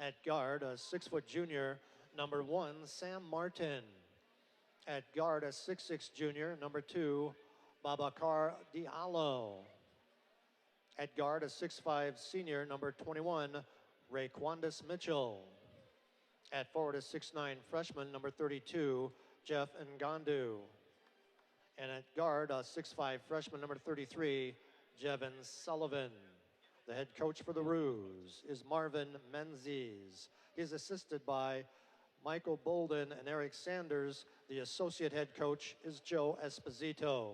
At guard, a 6-foot junior, number 1, Sam Martin. At guard, a 6'6 junior, number 2, Babacar Diallo. At guard, a 6'5 senior, number 21, Raquandis Mitchell. At forward, a 6'9 freshman, number 32, Jeff Ngandu. And at guard, a 6'5 freshman, number 33, Jevin Sullivan. The head coach for the Roos is Marvin Menzies. He's assisted by Michael Bolden and Eric Sanders. The associate head coach is Joe Esposito.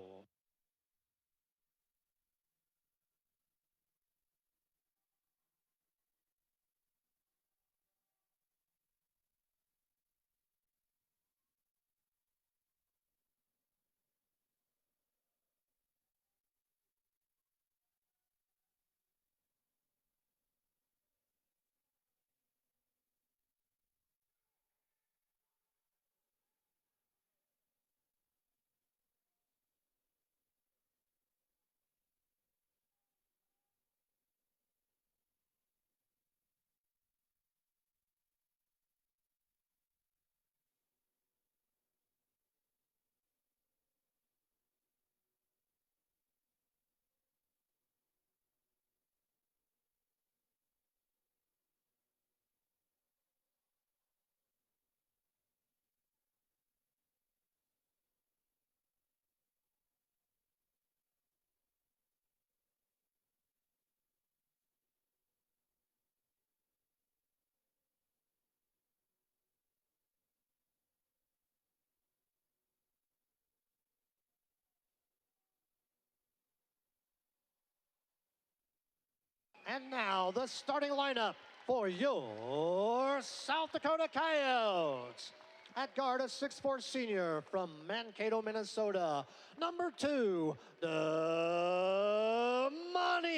And now the starting lineup for your South Dakota Coyotes. At guard, a 6'4 senior from Mankato, Minnesota, number 2, Damani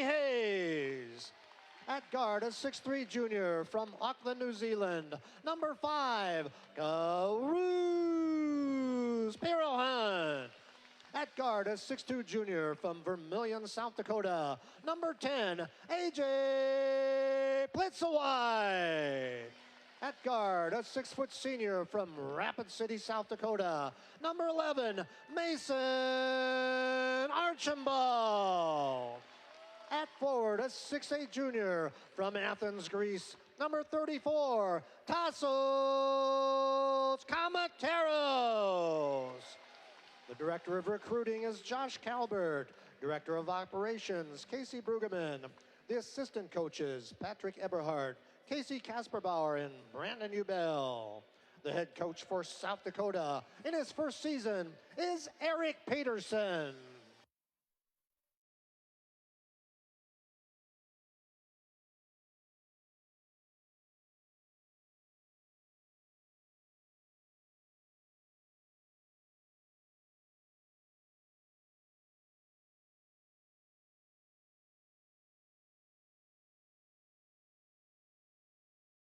Hayes. At guard, a 6'3 junior from Auckland, New Zealand, number 5, Kruz Pirohan. At guard, a 6'2 junior from Vermilion, South Dakota, number 10, AJ Plitzawai. At guard, a 6-foot senior from Rapid City, South Dakota, number 11, Mason Archibald. At forward, a 6'8 junior from Athens, Greece, number 34, Tassos Kamateros. The Director of Recruiting is Josh Calbert. Director of Operations, Casey Brueggemann. The assistant coaches, Patrick Eberhardt, Casey Kasperbauer, and Brandon Ubell. The head coach for South Dakota in his first season is Eric Peterson.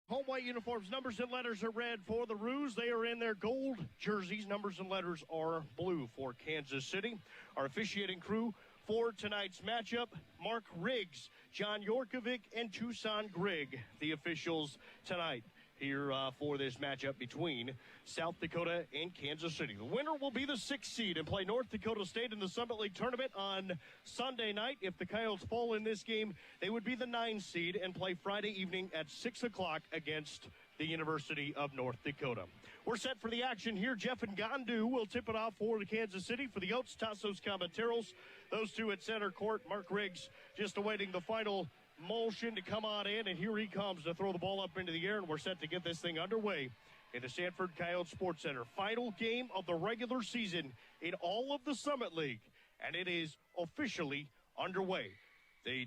Home white uniforms, numbers and letters are red for the Roos. They are in their gold jerseys. Numbers and letters are blue for Kansas City. Our officiating crew for tonight's matchup, Mark Riggs, John Yorkovic, and Tucson Grigg, the officials tonight here for this matchup between South Dakota and Kansas City. The winner will be the 6th seed and play North Dakota State in the Summit League tournament on Sunday night. If the Coyotes fall in this game, they would be the 9th seed and play Friday evening at 6 o'clock against the University of North Dakota. We're set for the action here. Jeff Ngandu will tip it off for the Kansas City. For the Oats, Tassos Kamateros. Those two at center court. Mark Riggs just awaiting the final motion to come on in, and here he comes to throw the ball up into the air, and we're set to get this thing underway in the Sanford Coyote Sports Center. Final game of the regular season in all of the Summit League, and it is officially underway. The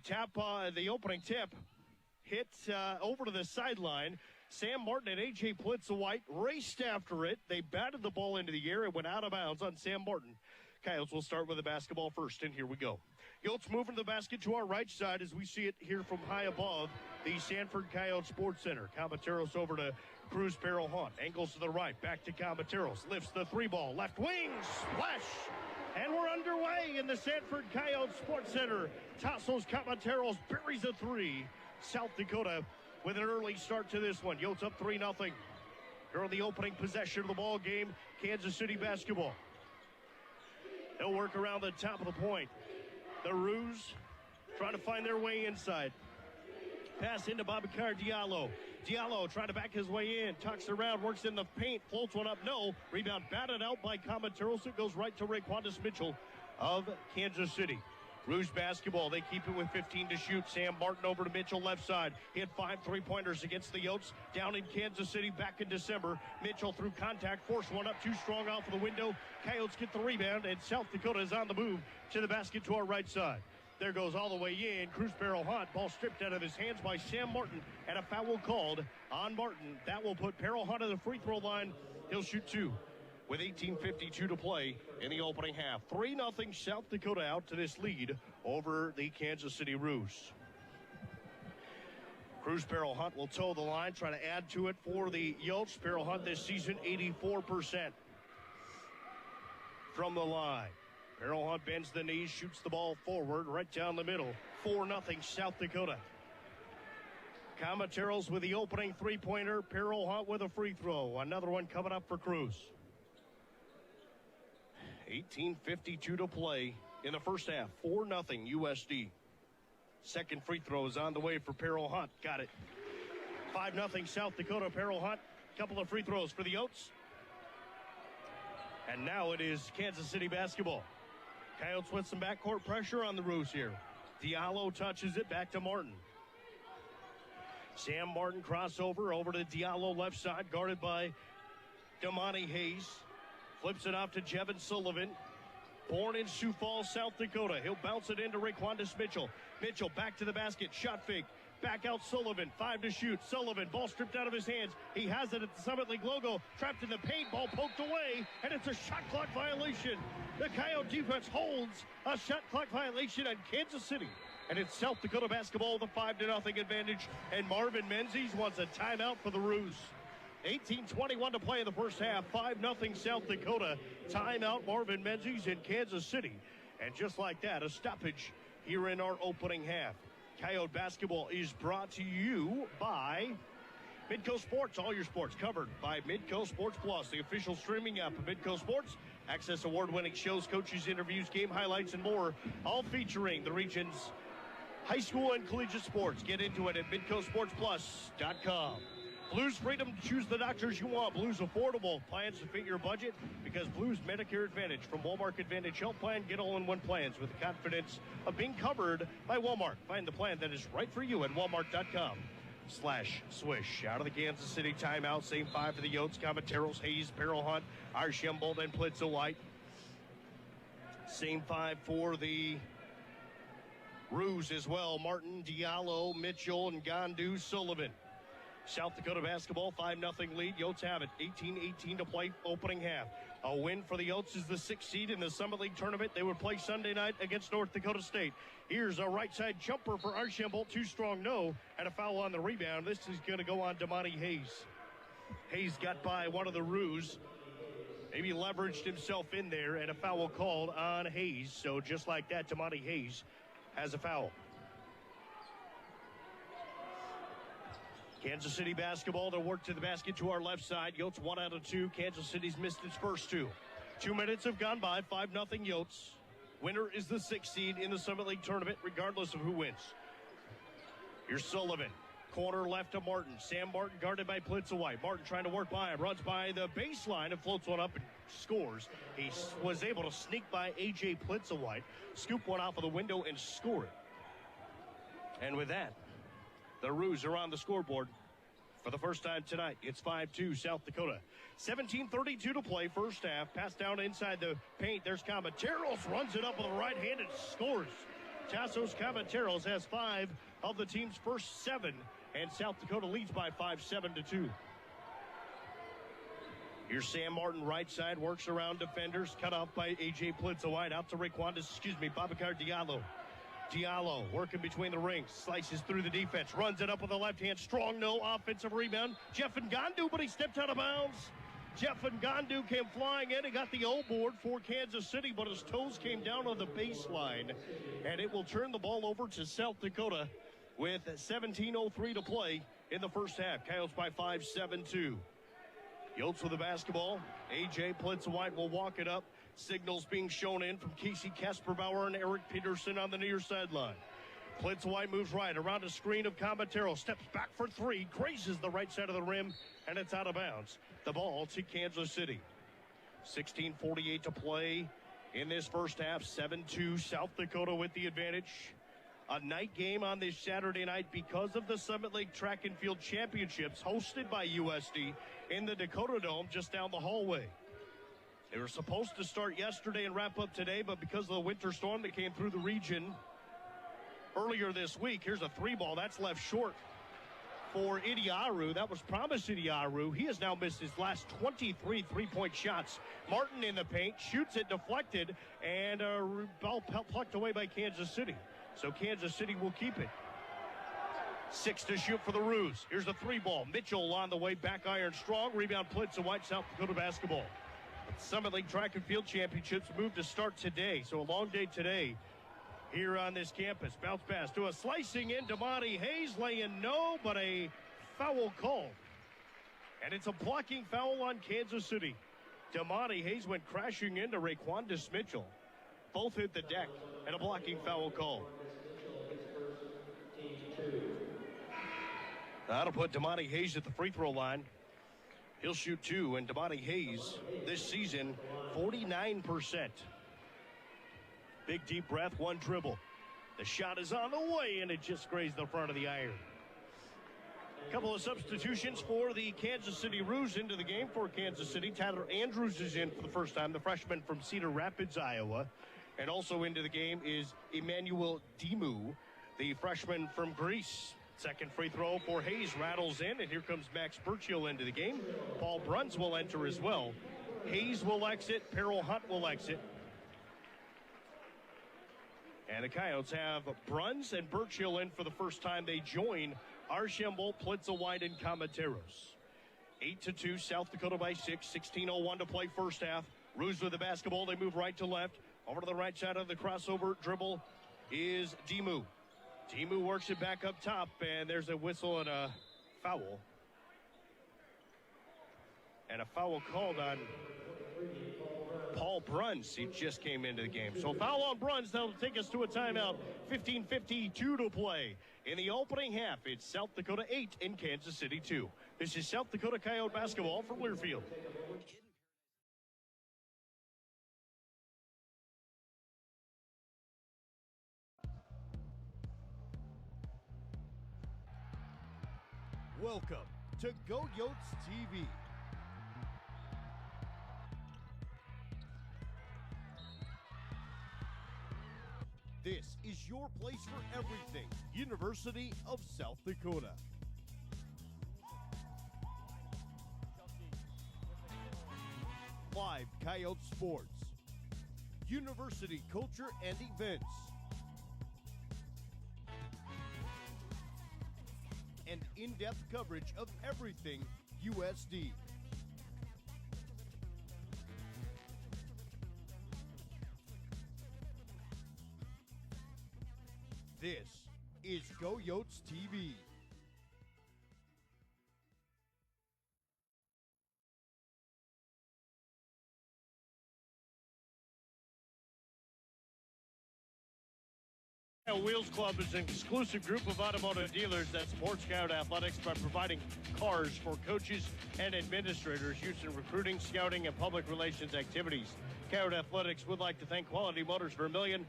opening tip hit over to the sideline. Sam Martin and A.J. Plitzawhite raced after it. They batted the ball into the air. It went out of bounds on Sam Martin. Coyotes will start with the basketball first, and here we go. Yotes moving to the basket to our right side as we see it here from high above the Sanford Coyote Sports Center. Kamateros over to Kruz Pirohan. Angles to the right, back to Kamateros. Lifts the 3-ball, left wing, splash! And we're underway in the Sanford Coyote Sports Center. Tassos Kamateros buries a 3. South Dakota with an early start to this one. Yotes up 3-0. During the opening possession of the ball game, Kansas City basketball. They'll work around the top of the point. The Roos trying to find their way inside. Pass into Babacar Diallo. Diallo trying to back his way in. Tucks around, works in the paint, floats one up. No. Rebound batted out by Comateros. It goes right to Raquandis Mitchell of Kansas City. Roos basketball. They keep it with 15 to shoot. Sam Martin over to Mitchell left side. Hit 5 3-pointers against the Yotes down in Kansas City back in December. Mitchell through contact. Forced one up too strong off of the window. Coyotes get the rebound, and South Dakota is on the move to the basket to our right side. There goes all the way in. Kruz barrel hot. Ball stripped out of his hands by Sam Martin. And a foul called on Martin. That will put Peril Hunt on the free throw line. He'll shoot 2 with 18:52 to play in the opening half. 3-0 South Dakota out to this lead over the Kansas City Roos. Kruz barrel Hunt will toe the line, try to add to it for the Yotes. Barrel Hunt this season, 84% from the line. Barrel Hunt bends the knees, shoots the ball forward, right down the middle. 4-0 South Dakota. Comateros with the opening three-pointer. Barrel Hunt with a free throw. Another one coming up for Kruz. 18:52 to play in the first half. 4-0 USD. Second free throw is on the way for Peril Hunt. Got it. 5-0 South Dakota. Peril Hunt. Couple of free throws for the Yotes. And now it is Kansas City basketball. Coyotes with some backcourt pressure on the Roos here. Diallo touches it back to Martin. Sam Martin crossover over to Diallo left side, guarded by Damani Hayes. Flips it off to Jevin Sullivan. Born in Sioux Falls, South Dakota. He'll bounce it into Raquandis Mitchell. Mitchell back to the basket. Shot fake. Back out Sullivan. 5 to shoot. Sullivan, ball stripped out of his hands. He has it at the Summit League logo. Trapped in the paint. Ball poked away. And it's a shot clock violation. The Coyote defense holds a shot clock violation on Kansas City. And it's South Dakota basketball with a 5-0 advantage. And Marvin Menzies wants a timeout for the Roos. 18:21 to play in the first half. 5-0 South Dakota. Timeout Marvin Menzies in Kansas City. And just like that, a stoppage here in our opening half. Coyote basketball is brought to you by Midco Sports. All your sports covered by Midco Sports Plus, the official streaming app of Midco Sports. Access award-winning shows, coaches, interviews, game highlights, and more, all featuring the region's high school and collegiate sports. Get into it at MidcoSportsPlus.com. Blues freedom to choose the doctors you want. Blues affordable plans to fit your budget because Blues Medicare Advantage from Walmart Advantage Health Plan. Get all-in-one plans with the confidence of being covered by Walmart. Find the plan that is right for you at Walmart.com/swish. Out of the Kansas City timeout. Same 5 for the Yotes. Comateros, Hayes, Peril Hunt, Archambault, and Plitzowite. Same 5 for the Roos as well. Martin, Diallo, Mitchell, and Gandu, Sullivan. South Dakota basketball, 5-0 lead. Yotes have it. 18-18 to play opening half. A win for the Yotes is the 6th seed in the Summit League tournament. They would play Sunday night against North Dakota State. Here's a right side jumper for Archambault. Too strong, no. And a foul on the rebound. This is going to go on Damani Hayes. Hayes got by one of the Roos. Maybe leveraged himself in there, and a foul called on Hayes. So just like that, Damani Hayes has a foul. Kansas City basketball, they'll work to the basket to our left side. Yotes 1 out of 2. Kansas City's missed its first 2. 2 minutes have gone by. 5-0 Yotes. Winner is the 6th seed in the Summit League tournament, regardless of who wins. Here's Sullivan. Corner left to Martin. Sam Martin guarded by Plitzowite. Martin trying to work by him. Runs by the baseline and floats one up and scores. He was able to sneak by A.J. Plitzowite, scoop one off of the window, and score it. And with that, the Roos are on the scoreboard for the first time tonight. It's 5-2 South Dakota. 17:32 to play, first half. Pass down inside the paint. There's Comateros. Runs it up with a right hand and scores. Tassos Comateros has 5 of the team's first 7. And South Dakota leads by 5, 7-2. Here's Sam Martin, right side. Works around defenders. Cut off by A.J. Plitzowite. Out to Babacar Diallo. Diallo working between the rings, slices through the defense, runs it up with the left hand, strong no offensive rebound. Jeff Ngandu, but he stepped out of bounds. Jeff Ngandu came flying in and got the O board for Kansas City, but his toes came down on the baseline, and it will turn the ball over to South Dakota with 17:03 to play in the first half. Coyotes by 5, 7-2. Yotes with the basketball. A.J. Plitzwhite will walk it up. Signals being shown in from Casey Kasperbauer and Eric Peterson on the near sideline. Plitzwhite moves right around a screen of Comatero. Steps back for three. Grazes the right side of the rim, and it's out of bounds. The ball to Kansas City. 16:48 to play in this first half. 7-2 South Dakota with the advantage. A night game on this Saturday night because of the Summit League Track and Field Championships hosted by USD in the Dakota Dome just down the hallway. They were supposed to start yesterday and wrap up today, but because of the winter storm that came through the region earlier this week, here's a three ball. That's left short for Idiaru. That was promised Idiaru. He has now missed his last 23 three-point shots. Martin in the paint, shoots it, deflected, and ball plucked away by Kansas City. So Kansas City will keep it. 6 to shoot for the Roos. Here's the three ball. Mitchell on the way, back iron strong. Rebound Plitzwhite, South Dakota basketball. Summit League Track and Field Championships move to start today. So a long day today here on this campus. Bounce pass to a slicing in. Damani Hayes laying no, but a foul call. And it's a blocking foul on Kansas City. Damani Hayes went crashing into Raquandis Mitchell. Both hit the deck, and a blocking foul call. That'll put Damani Hayes at the free throw line. He'll shoot two, and Damani Hayes this season, 49%. Big deep breath, one dribble. The shot is on the way, and it just grazed the front of the iron. A couple of substitutions for the Kansas City Roos into the game for Kansas City. Tyler Andrews is in for the first time, the freshman from Cedar Rapids, Iowa. And also into the game is Emmanuel Dimu, the freshman from Greece. Second free throw for Hayes rattles in, and here comes Max Burchill into the game. Paul Bruns will enter as well. Hayes will exit, Peril Hunt will exit. And the Coyotes have Bruns and Burchill in for the first time. They join Archambault, Plitzwhite, and Comateros. 8-2, South Dakota by 6. 16:01 to play first half. Roos with the basketball. They move right to left. Over to the right side of the crossover dribble is Dimu. Dimu works it back up top, and there's a whistle and a foul. And a foul called on Paul Bruns. He just came into the game. So foul on Bruns. That'll take us to a timeout. 15:52 to play. In the opening half, it's South Dakota 8 and Kansas City 2. This is South Dakota Coyote basketball from Learfield. Welcome to Go Yotes TV. This is your place for everything University of South Dakota. Live Coyote Sports, University culture and events, and in-depth coverage of everything USD. This is Go Yotes TV. Wheels Club is an exclusive group of automotive dealers that supports Scout Athletics by providing cars for coaches and administrators used in recruiting, scouting, and public relations activities. Scout Athletics would like to thank Quality Motors Vermilion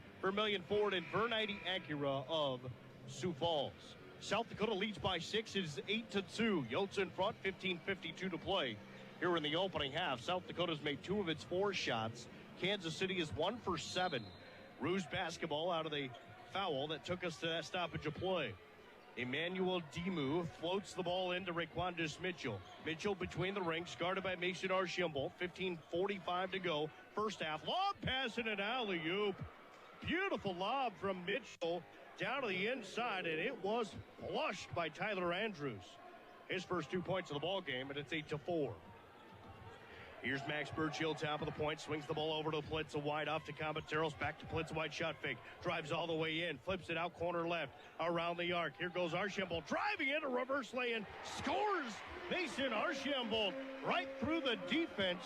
Ford, and Vernite Acura of Sioux Falls. South Dakota leads by 6. It is 8-2. Yotes in front, 15:52 to play. Here in the opening half, South Dakota's made 2 of its 4 shots. Kansas City is 1 for 7. Roos basketball out of the foul that took us to that stoppage of play. Emmanuel Dimu floats the ball into Raquandis Mitchell. Mitchell between the rings, guarded by Mason Archambault. 15:45 to go. First half, lob pass and an alley-oop. Beautiful lob from Mitchell down to the inside, and it was flushed by Tyler Andrews. His first 2 points of the ball game, and it's 8-4. Here's Max Burchill, top of the point, swings the ball over to Plitza, wide off to Comateros, back to Plitza, wide shot fake, drives all the way in, flips it out corner left, around the arc. Here goes Archambault, driving in a reverse lay-in, scores! Mason Archambault right through the defense,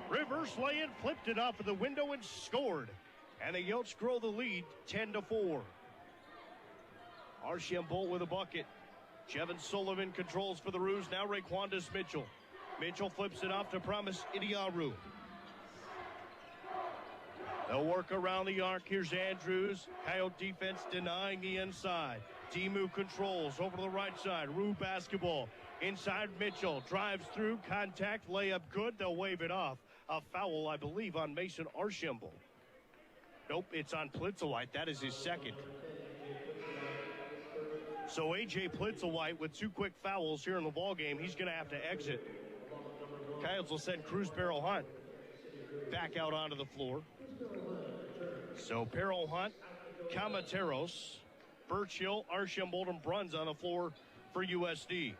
reverse lay-in, flipped it off of the window and scored. And the Yotes grow the lead 10-4. Archambault with a bucket. Jevon Sullivan controls for the Roos. Now Raquandis Mitchell. Mitchell flips it off to Promise Idiaru. They'll work around the arc. Here's Andrews. Coyote defense denying the inside. Dimu controls over to the right side. Rue basketball. Inside Mitchell. Drives through. Contact. Layup good. They'll wave it off. A foul, I believe, on Mason Archambault. Nope, it's on Plitzowite. That is his second. So A.J. Plitzowite with 2 quick fouls here in the ballgame. He's going to have to exit. Coyotes will send Kruz, Perro Hunt back out onto the floor. So Perro Hunt, Comateros, Burchill, Archambault, and Bruns on the floor for USD.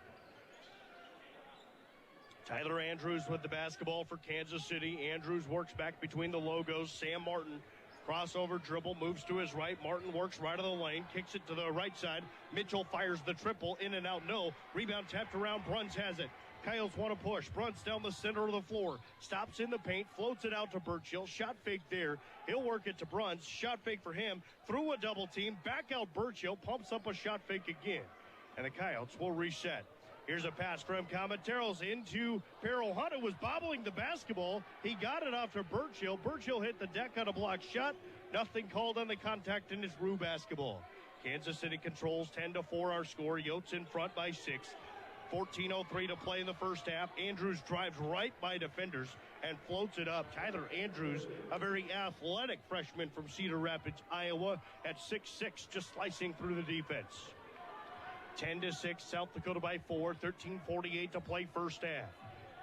Tyler Andrews with the basketball for Kansas City. Andrews works back between the logos. Sam Martin, crossover dribble, moves to his right. Martin works right of the lane, kicks it to the right side. Mitchell fires the triple, in and out, no. Rebound tapped around, Bruns has it. Coyotes want to push. Bruns down the center of the floor. Stops in the paint, floats it out to Burchill. Shot fake there. He'll work it to Bruns. Shot fake for him. Through a double team. Back out Burchill. Pumps up a shot fake again. And the Coyotes will reset. Here's a pass from Comateros into Perro Hunt, who was bobbling the basketball. He got it off to Burchill. Burchill hit the deck on a block shot. Nothing called on the contact in his Rue basketball. Kansas City controls 10-4 our score. Yotes in front by 6. 14:03 to play in the first half. Andrews drives right by defenders and floats it up. Tyler Andrews, a very athletic freshman from Cedar Rapids, Iowa, at 6'6", just slicing through the defense. 10-6, South Dakota by 4. 13:48 to play first half.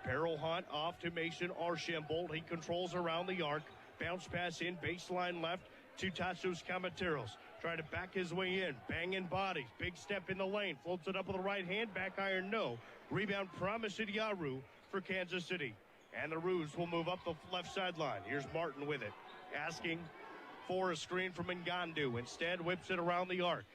Perro Hunt off to Mason Archambault. He controls around the arc. Bounce pass in, baseline left to Tassos Comateros. Trying to back his way in, banging bodies, big step in the lane, floats it up with the right hand, back iron, no. Rebound, Promise Idiaru for Kansas City. And the Roos will move up the left sideline. Here's Martin with it, asking for a screen from Ngandu. Instead, whips it around the arc.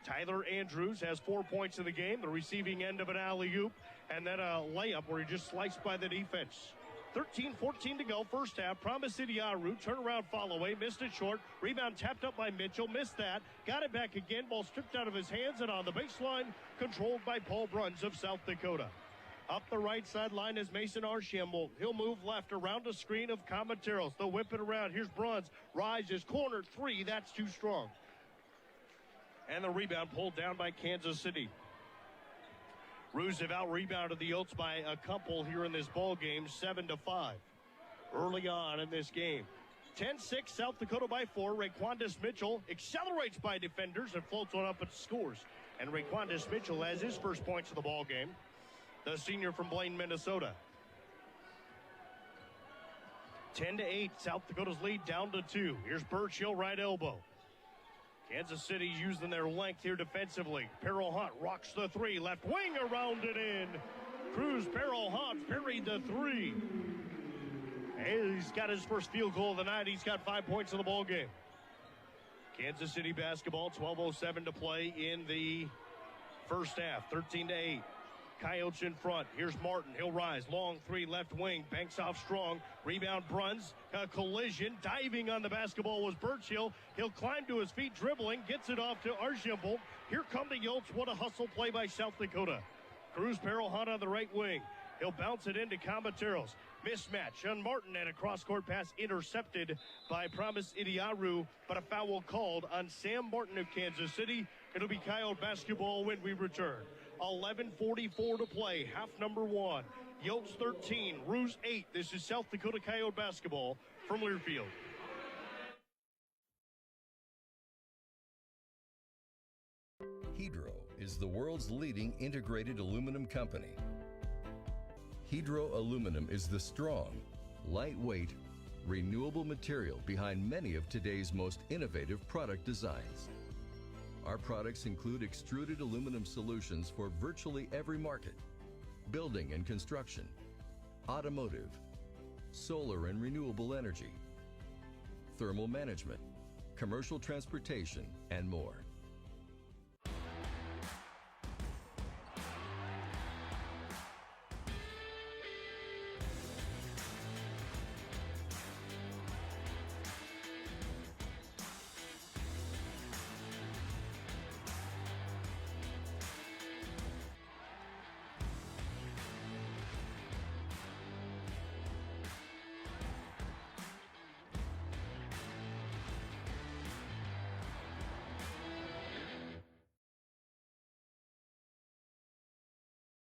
Tyler Andrews has 4 points in the game, the receiving end of an alley-oop, and then a layup where he just sliced by the defense. 13:14 to go, first half. Promise Idiaru, turnaround fall away, missed it short. Rebound tapped up by Mitchell, missed that. Got it back again, ball stripped out of his hands, and on the baseline, controlled by Paul Bruns of South Dakota. Up the right sideline is Mason Archambault. He'll move left around the screen of Comateros. They'll whip it around. Here's Bruns, rises, corner three, that's too strong. And the rebound pulled down by Kansas City. Roos have out-rebounded the Yotes by a couple here in this ball game, 7-5. Early on in this game. 10-6, South Dakota by 4. Raquandis Mitchell accelerates by defenders and floats one up and scores. And Raquandis Mitchell has his first points of the ball game. The senior from Blaine, Minnesota. 10-8, South Dakota's lead down to 2. Here's Burchill, right elbow. Kansas City using their length here defensively. Perro Hunt rocks the three. Left wing around it in. Kruz, Perro Hunt buried the three. And he's got his first field goal of the night. He's got 5 points in the ball game. Kansas City basketball, 12:07 to play in the first half. 13-8. Coyotes in front. Here's Martin. He'll rise. Long three, left wing. Banks off strong. Rebound, Bruns. A collision. Diving on the basketball was Burchill. He'll climb to his feet, dribbling. Gets it off to Archambault. Here come the Yotes. What a hustle play by South Dakota. Kruz, Perro Hunt on the right wing. He'll bounce it into Comateros. Mismatch on Martin, and a cross-court pass intercepted by Promise Idiaru, but a foul called on Sam Martin of Kansas City. It'll be Coyote basketball when we return. 11:44 to play, half number 1. Yotes 13, Roos 8. This is South Dakota Coyote basketball from Learfield. Hydro is the world's leading integrated aluminum company. Hydro Aluminum is the strong, lightweight, renewable material behind many of today's most innovative product designs. Our products include extruded aluminum solutions for virtually every market: building and construction, automotive, solar and renewable energy, thermal management, commercial transportation, and more.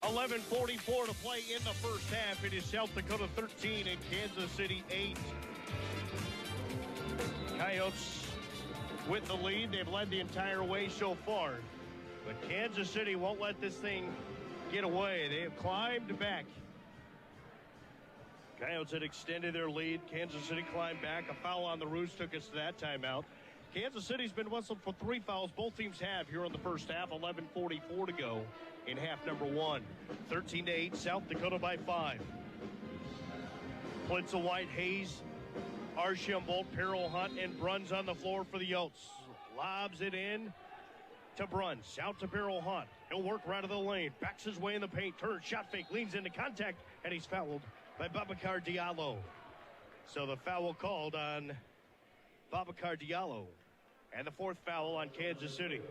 .11:44 to play in the first half. It is South Dakota 13 and Kansas City 8. Coyotes with the lead. They've led the entire way so far. But Kansas City won't let this thing get away. They have climbed back. Coyotes had extended their lead. Kansas City climbed back. A foul on the Roos took us to that timeout. Kansas City's been whistled for 3 fouls. Both teams have here in the first half. 11:44 to go in half number 1. 13-8, South Dakota by 5. Plitzel, White, Hayes, Archambault, Peril, Hunt, and Bruns on the floor for the Yotes. Lobs it in to Bruns. Out to Peril Hunt. He'll work right of the lane. Backs his way in the paint. Turns, shot fake, leans into contact, and he's fouled by Babacar Diallo. So the foul called on Babacar Diallo. And the 4th foul on Kansas City.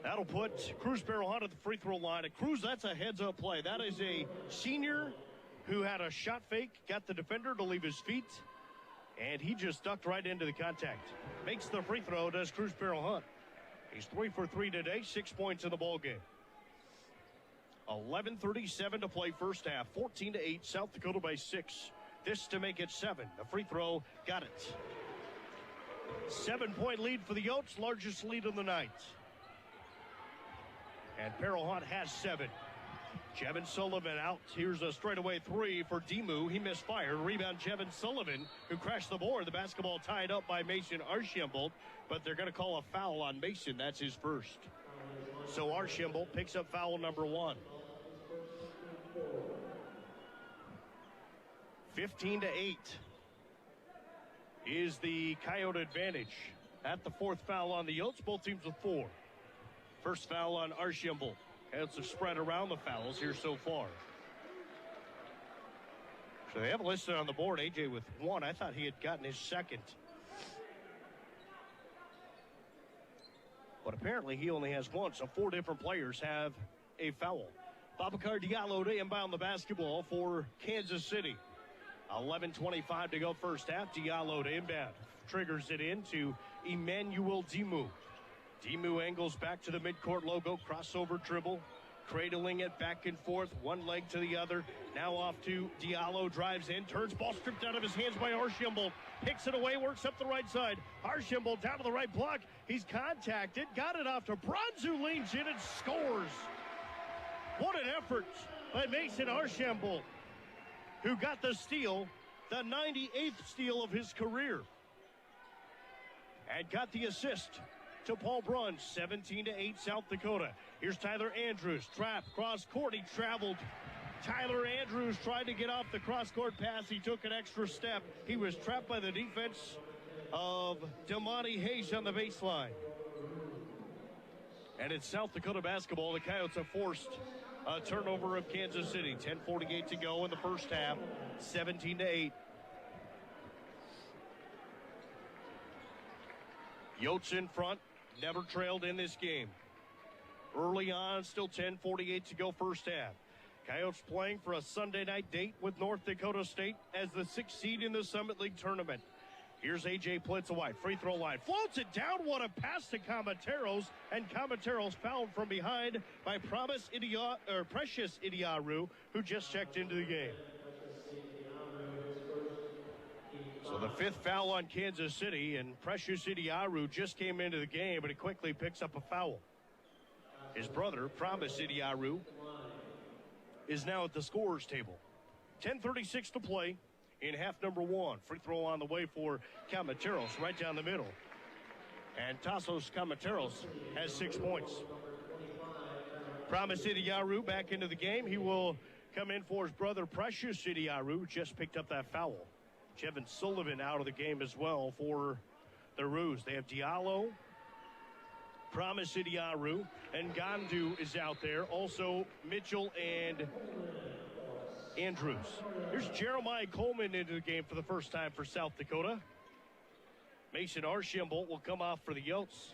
That'll put Kruz Hunt at the free throw line. And Kruz, that's a heads-up play. That is a senior who had a shot fake, got the defender to leave his feet, and he just ducked right into the contact. Makes the free throw, does Kruz Hunt. He's 3 for 3 today, 6 points in the ballgame. 11:37 to play first half. 14-8, South Dakota by 6. This to make it 7. The free throw, got it. 7-point lead for the Yotes, largest lead of the night. And Peril Hunt has 7. Jevin Sullivan out. Here's a straightaway 3 for Demu. He misfired. Rebound Jevin Sullivan, who crashed the board. The basketball tied up by Mason Archambault, but they're going to call a foul on Mason. That's his first. So Archambault picks up foul number 1. 15-8 is the Coyote advantage. At the 4th foul on the Yotes, both teams with 4. First foul on Archambault. Coyotes have spread around the fouls here so far. So they have listed on the board AJ with 1. I thought he had gotten his 2nd. But apparently he only has 1, so 4 different players have a foul. Babacar Diallo to inbound the basketball for Kansas City. 11:25 to go first half. Diallo to inbound. Triggers it into Emmanuel Demu. Demu angles back to the midcourt logo. Crossover dribble. Cradling it back and forth. One leg to the other. Now off to Diallo. Drives in. Turns. Ball stripped out of his hands by Archambault. Picks it away. Works up the right side. Archambault down to the right block. He's contacted. Got it off to Bruns, who leans in and scores. What an effort by Mason Archambault, who got the steal, the 98th steal of his career, and got the assist to Paul Bruns. 17-8 South Dakota. Here's Tyler Andrews. Trap, cross court. He traveled. Tyler Andrews tried to get off the cross-court pass. He took an extra step. He was trapped by the defense of Damani Hayes on the baseline. And it's South Dakota basketball. The Coyotes have forced a turnover of Kansas City. 10:48 to go in the first half. 17-8. Yotes in front. Never trailed in this game. Early on, still 10:48 to go first half. Coyotes playing for a Sunday night date with North Dakota State as the 6th seed in the Summit League tournament. Here's A.J. Plitzel-White, free throw line. Floats it down. What a pass to Kamateros. And Kamateros fouled from behind by Precious Idiaru, who just checked into the game. So the 5th foul on Kansas City, and Precious Idiaru just came into the game, but he quickly picks up a foul. His brother, Promise Idiaru, is now at the scorer's table. 10:36 to play in half number 1. Free throw on the way for Kamateros, right down the middle. And Tassos Kamateros has 6 points. Promise Idiaru back into the game. He will come in for his brother Precious Idiaru. Just picked up that foul. Jevin Sullivan out of the game as well for the Roos. They have Diallo, Promise Idiaru, and Gandu is out there. Also Mitchell and Andrews. Here's Jeremiah Coleman into the game for the first time for South Dakota. Mason Archambault will come off for the Yotes.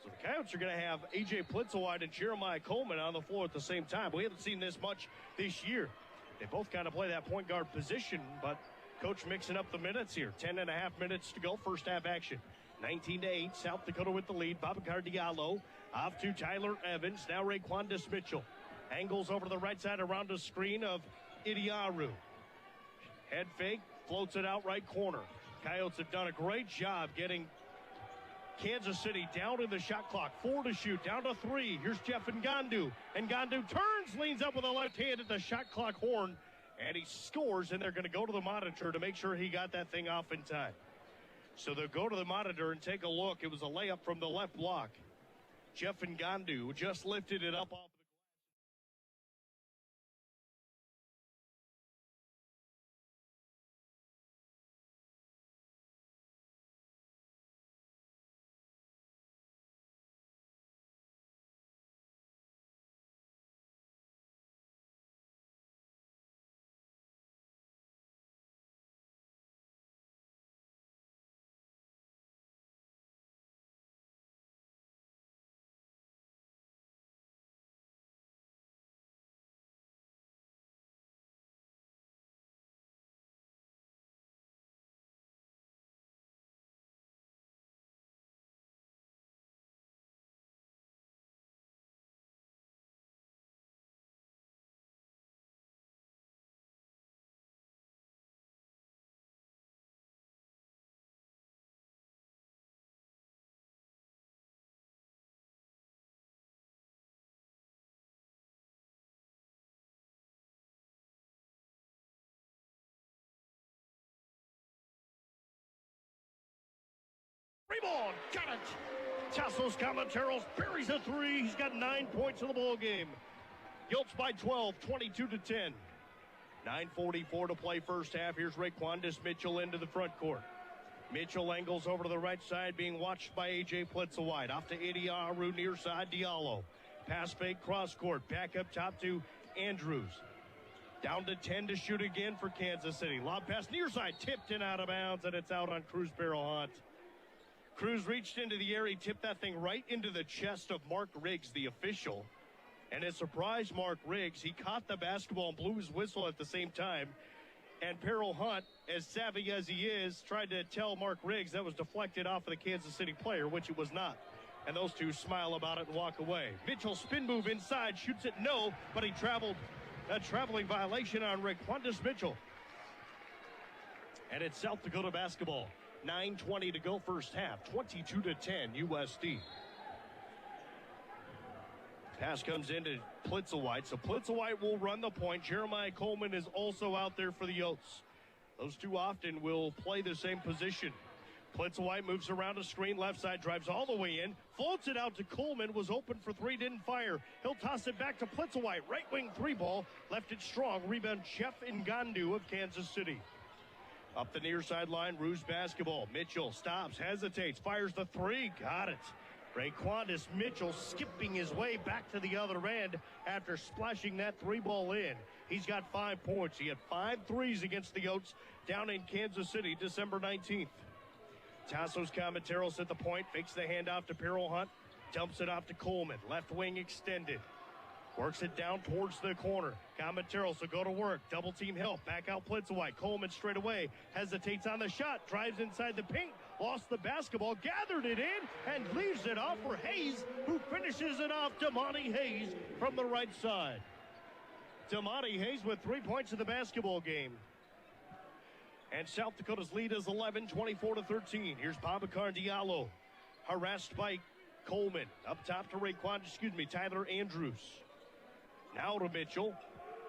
So the Coyotes are going to have A.J. Plitzelweit and Jeremiah Coleman on the floor at the same time. We haven't seen this much this year. They both kind of play that point guard position, but coach mixing up the minutes here. 10.5 minutes to go, first half action. 19-8, South Dakota with the lead. Babacar Diallo off to Tyler Evans. Now Raquandis Mitchell. Angles over to the right side around the screen of Idiaru. Head fake, floats it out right corner. Coyotes have done a great job getting Kansas City down in the shot clock. 4 to shoot, down to 3. Here's Jeff Ngandu. Ngandu turns, leans up with a left hand at the shot clock horn, and he scores, and they're going to go to the monitor to make sure he got that thing off in time. So they'll go to the monitor and take a look. It was a layup from the left block. Jeff Ngandu just lifted it up off the rebound, got it. Tassos Camateros buries a 3. He's got 9 points in the ball game. Yotes by 12, 22-10. 9:44 to play first half. Here's Raquandis Mitchell into the front court. Mitchell angles over to the right side, being watched by A.J. Plitzelweit. Off to Idiaru, near side Diallo. Pass fake, cross court. Back up top to Andrews. Down to 10 to shoot again for Kansas City. Lob pass near side, tipped and out of bounds, and it's out on Kruz Barrel Hunt. Kruz reached into the air. He tipped that thing right into the chest of Mark Riggs, the official. And it surprised Mark Riggs. He caught the basketball and blew his whistle at the same time. And Peril Hunt, as savvy as he is, tried to tell Mark Riggs that was deflected off of the Kansas City player, which it was not. And those two smile about it and walk away. Mitchell spin move inside, shoots it no, but he traveled. A traveling violation on Raquandis Mitchell. And it's South Dakota basketball. 9:20 to go first half. 22-10 USD. Pass comes into Plitzelweit. So Plitzelweit will run the point. Jeremiah Coleman is also out there for the Yotes. Those two often will play the same position. Plitzelweit moves around a screen, left side, drives all the way in, floats it out to Coleman, was open for 3, didn't fire. He'll toss it back to Plitzelweit, right wing 3 ball, left it strong. Rebound Jeff Ngandu of Kansas City. Up the near sideline, Roos basketball. Mitchell stops, hesitates, fires the 3, got it. Raquandis Mitchell skipping his way back to the other end after splashing that 3 ball in. He's got 5 points. He had 5 threes against the Yotes down in Kansas City, December 19th. Tassos Camateros at the point, fakes the handoff to Peril Hunt, dumps it off to Coleman. Left wing extended. Works it down towards the corner. Camateros will go to work. Double team help. Back out Plitzelweit. Coleman straight away. Hesitates on the shot. Drives inside the paint. Lost the basketball. Gathered it in and leaves it off for Hayes, who finishes it off. Damani Hayes from the right side. Damani Hayes with 3 points in the basketball game. And South Dakota's lead is 11, 24-13. Here's Babacar Diallo. Harassed by Coleman. Up top to Tyler Andrews. Now to Mitchell.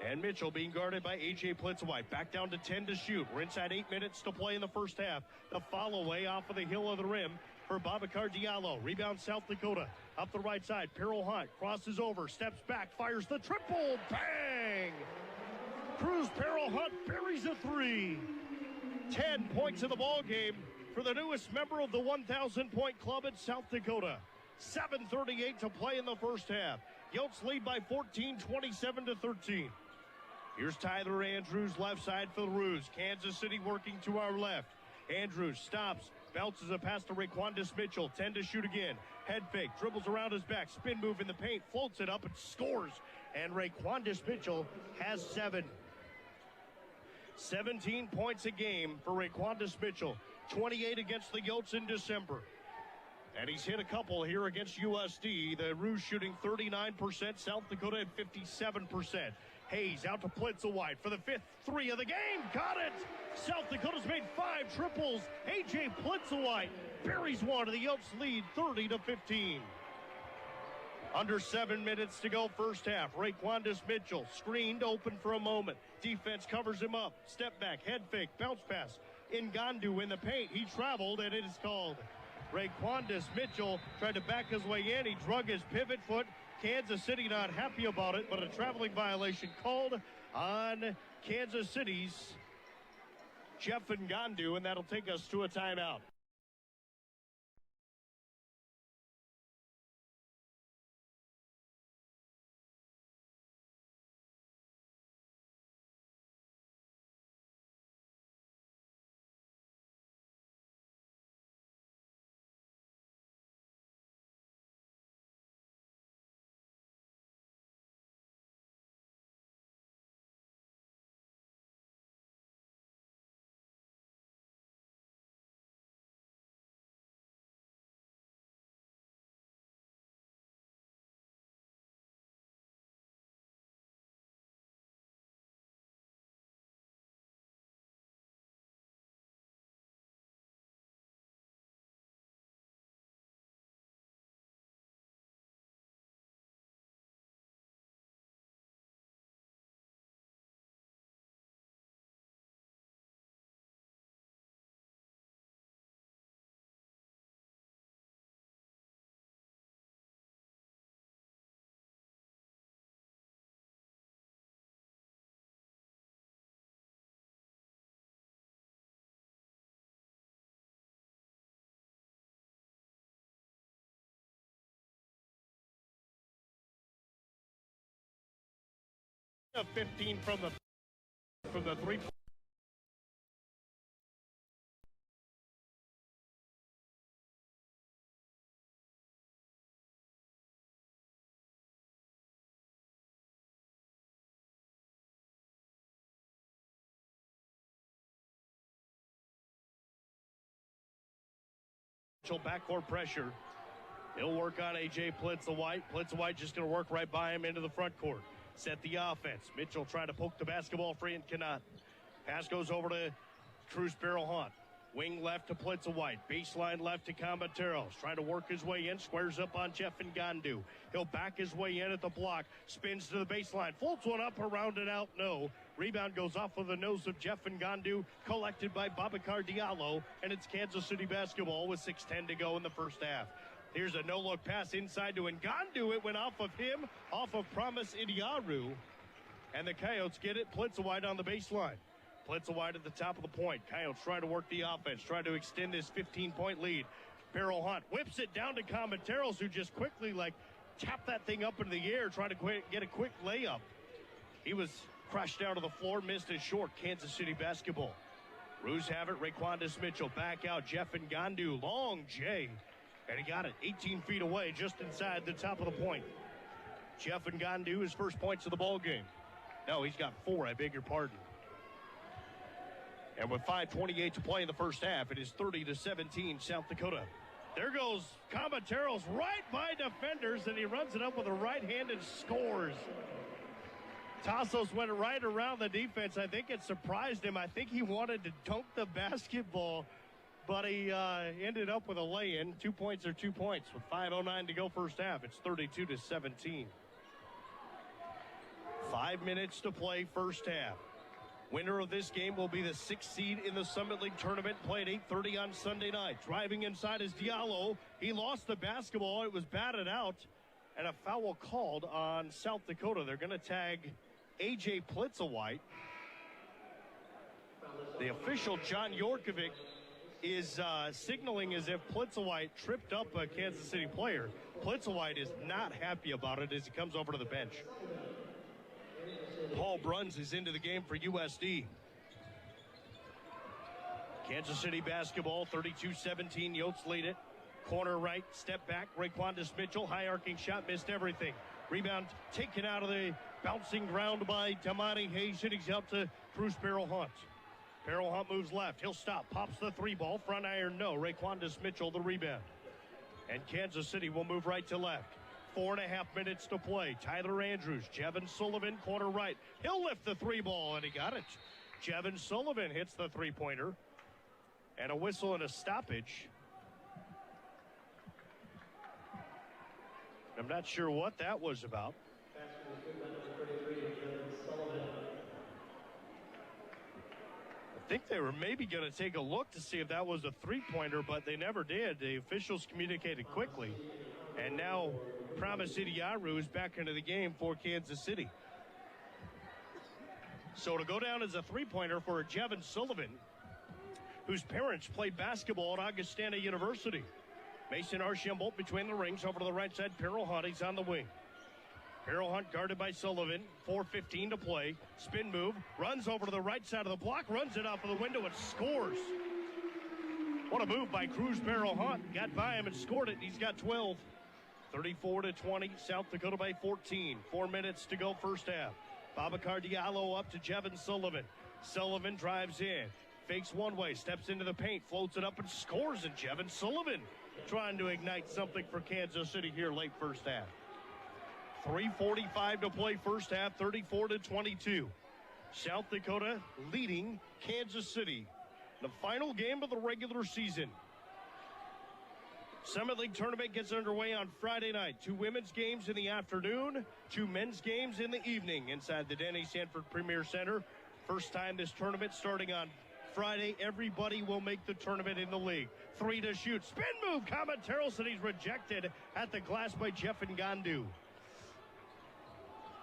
And Mitchell being guarded by A.J. Plitzelweit. Back down to 10 to shoot. We're inside 8 minutes to play in the first half. The follow away off of the heel of the rim for Babacar Diallo. Rebound South Dakota. Up the right side. Peril Hunt crosses over. Steps back. Fires the triple. Bang! Kruz barrel hunt buries a three. 10 points in the ball game for the newest member of the 1,000-point club in South Dakota. 7:38 to play in the first half. Yotes lead by 14, 27-13. Here's Tyler Andrews, left side for the Roos. Kansas City working to our left. Andrews stops, bounces a pass to Raquandis Mitchell. 10 to shoot again. Head fake, dribbles around his back, spin move in the paint, floats it up and scores. And Raquandis Mitchell has 7. 17 points a game for Raquandis Mitchell. 28 against the Yotes in December. And he's hit a couple here against USD. The Roos shooting 39%, South Dakota at 57%. Hayes out to Plitzowite for the 5th three of the game. Got it! South Dakota's made 5 triples. A.J. Plitzowite buries one, and the Yotes lead 30-15. Under 7 minutes to go first half. Raquandis Mitchell screened open for a moment. Defense covers him up. Step back, head fake, bounce pass. Ngandu in the paint. He traveled, and it is called. Raquandis Mitchell tried to back his way in. He drug his pivot foot. Kansas City not happy about it, but a traveling violation called on Kansas City's Jeff Ngandu, and that'll take us to a timeout. A 15 from the three. Backcourt pressure. He'll work on A.J. Plitzowite. Plitzowite just going to work right by him into the front court. Set the offense. Mitchell trying to poke the basketball free and cannot. Pass goes over to Kruz barrel hunt. Wing left to Plitzowite. Baseline left to Combateros. Trying to work his way in. Squares up on Jeff Ngandu. He'll back his way in at the block. Spins to the baseline. Floats one up around and out. No. Rebound goes off of the nose of Jeff Ngandu. Collected by Babacar Diallo. And it's Kansas City basketball with 6:10 to go in the first half. Here's a no-look pass inside to Ngandu. It went off of him, off of Promise Idiaru. And the Coyotes get it. Plitzowite on the baseline. Plitzowite at the top of the point. Coyotes trying to work the offense, trying to extend this 15-point lead. Barrel hunt whips it down to Combateros, who just quickly, tapped that thing up into the air, trying to get a quick layup. He was crushed down to the floor, missed it short. Kansas City basketball. Roos have it. Raquandis Mitchell back out. Jeff Ngandu, long J. And he got it 18 feet away, just inside the top of the point. Jeff Ngandu, his first points of the ball game. No, he's got 4, I beg your pardon. And with 5:28 to play in the first half, it is 30-17 South Dakota. There goes Combateros right by defenders, and he runs it up with a right hand and scores. Tassos went right around the defense. I think it surprised him. I think he wanted to dunk the basketball, but he ended up with a lay-in. 2 points are 2 points. With 5:09 to go first half, it's 32-17. 5 minutes to play first half. Winner of this game will be the 6th seed in the Summit League tournament, played 8:30 on Sunday night. Driving inside is Diallo. He lost the basketball. It was batted out, and a foul called on South Dakota. They're going to tag A.J. Plitzowite. The official, John Yorkovic, is signaling as if Plitzowite tripped up a Kansas City player. Plitzowite is not happy about it as he comes over to the bench. Paul Bruns is into the game for USD. Kansas City basketball, 32-17. Yotes lead it. Corner right, step back. Raquandis Mitchell, high arcing shot, missed everything. Rebound taken out of the bouncing ground by Damani Hayes. Hitting out to Kruz Hunt. Farrell Hunt moves left. He'll stop. Pops the three ball. Front iron, no. Raquandis Mitchell, the rebound. And Kansas City will move right to left. 4.5 minutes to play. Tyler Andrews, Jevin Sullivan, corner right. He'll lift the three ball, and he got it. Jevin Sullivan hits the three-pointer. And a whistle and a stoppage. I'm not sure what that was about. I think they were maybe going to take a look to see if that was a three-pointer, but they never did. The officials communicated quickly. And now Promise Idiaru is back into the game for Kansas City. So to go down as a three-pointer for Jevin Sullivan, whose parents played basketball at Augustana University. Mason Archambault between the rings over to the right side. Farrell Hunt, he's on the wing. Farrell Hunt guarded by Sullivan. 4:15 to play. Spin move. Runs over to the right side of the block. Runs it off of the window and scores. What a move by Kruz Farrell Hunt. Got by him and scored it. He's got 12. 34-20. South Dakota by 14. 4 minutes to go first half. Babacar Diallo up to Jevin Sullivan. Sullivan drives in. Fakes one way. Steps into the paint. Floats it up and scores. And Jevin Sullivan trying to ignite something for Kansas City here late first half. 3:45 to play first half, 34-22. South Dakota leading Kansas City. The final game of the regular season. Summit League tournament gets underway on Friday night. 2 women's games in the afternoon, 2 men's games in the evening inside the Denny Sanford Premier Center. First time this tournament starting on Friday. Everybody will make the tournament in the league. 3 to shoot. Spin move. Comet Terrelson. He's rejected at the glass by Jeff Ngandu.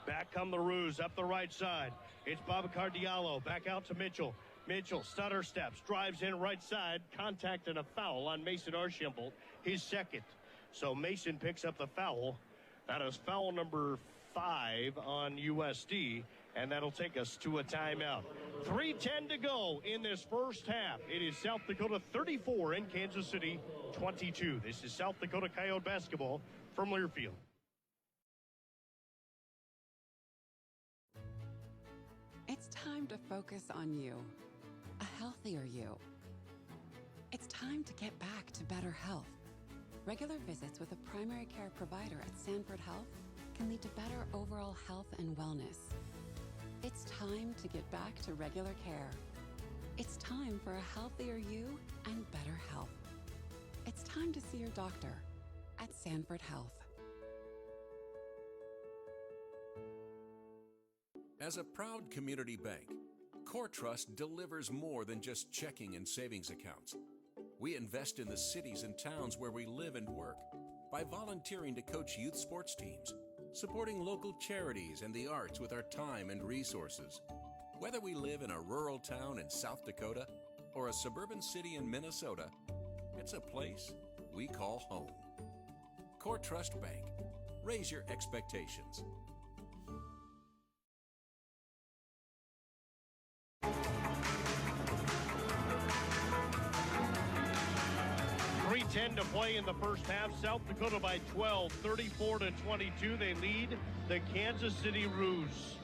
Back come the Roos up the right side. It's Babacar Diallo. Back out to Mitchell. Mitchell stutter steps. Drives in right side. Contact and a foul on Mason Archambault. His second. So Mason picks up the foul. That is foul number 5 on USD. And that'll take us to a timeout. 3:10 to go in this first half. It is South Dakota 34 and Kansas City 22. This is South Dakota Coyote basketball from Learfield. It's time to focus on you, a healthier you. It's time to get back to better health. Regular visits with a primary care provider at Sanford Health can lead to better overall health and wellness. It's time to get back to regular care. It's time for a healthier you and better health. It's time to see your doctor at Sanford Health. As a proud community bank, Core Trust delivers more than just checking and savings accounts. We invest in the cities and towns where we live and work by volunteering to coach youth sports teams, supporting local charities and the arts with our time and resources. Whether we live in a rural town in South Dakota or a suburban city in Minnesota, it's a place we call home. Core Trust Bank. Raise your expectations. 3:10 to play in the first half. South Dakota by 12, 34-22. They lead the Kansas City Roos.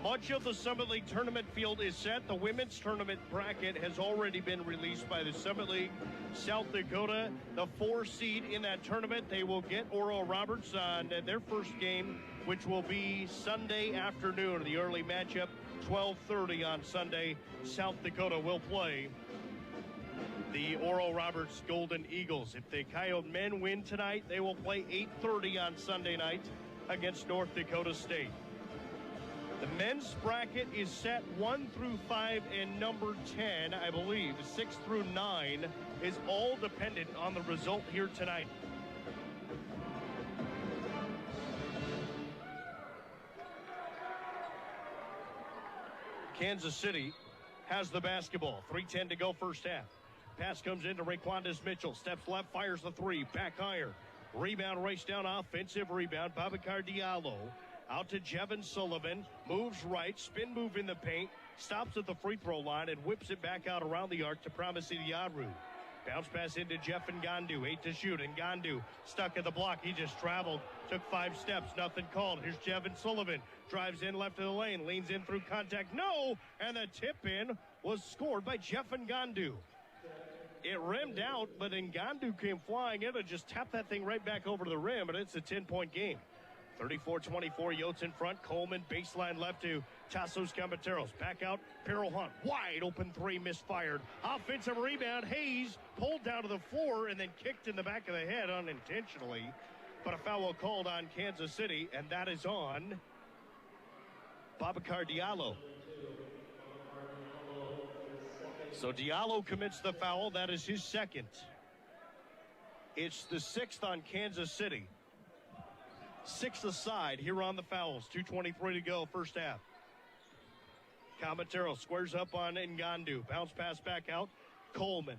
Much of the Summit League tournament field is set. The women's tournament bracket has already been released by the Summit League. South Dakota, the 4 seed in that tournament. They will get Oral Roberts on their first game, which will be Sunday afternoon. The early matchup, 12:30 on Sunday. South Dakota will play the Oral Roberts Golden Eagles. If the Coyote men win tonight, they will play 8:30 on Sunday night against North Dakota State. The men's bracket is set 1 through 5 and number 10, I believe, 6 through 9 is all dependent on the result here tonight. Kansas City has the basketball. 3:10 to go first half. Pass comes into Raquandis Mitchell. Steps left, fires the three. Back iron. Rebound, race down, offensive rebound. Babacar Diallo out to Jevin Sullivan. Moves right, spin move in the paint. Stops at the free throw line and whips it back out around the arc to Promise Idiaru. Bounce pass into Jeff Ngandu. 8 to shoot. Ngandu stuck at the block. He just traveled. Took 5 steps. Nothing called. Here's Jevin Sullivan. Drives in left of the lane. Leans in through contact. No! And the tip in was scored by Jeff Ngandu. It rimmed out, but Ngandu came flying in and just tapped that thing right back over to the rim, and it's a 10-point game. 34-24, Yotes in front. Coleman, baseline left to Tassos Camateros. Back out, Peril Hunt. Wide open three, misfired. Offensive rebound, Hayes pulled down to the floor and then kicked in the back of the head unintentionally. But a foul called on Kansas City, and that is on Babacar Diallo. So Diallo commits the foul. That is his second. It's the 6th on Kansas City. 6 aside here on the fouls. 2:23 to go, first half. Camatero squares up on Ngandu. Bounce pass back out. Coleman.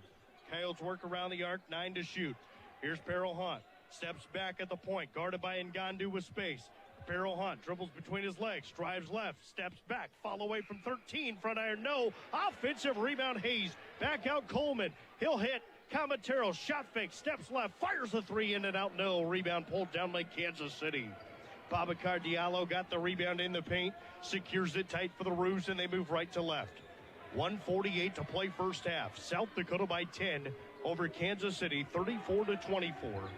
Coyotes work around the arc. 9 to shoot. Here's Peril Hunt. Steps back at the point. Guarded by Ngandu with space. Peril Hunt dribbles between his legs. Drives left. Steps back. Fall away from 13. Front iron, no. Offensive rebound, Hayes. Back out, Coleman. He'll hit. Camatero, shot fake, steps left, fires the three, in and out, no. Rebound pulled down by Kansas City. Babacar Diallo got the rebound in the paint, secures it tight for the Roos, and they move right to left. 1:48 to play first half. South Dakota by 10 over Kansas City, 34-24.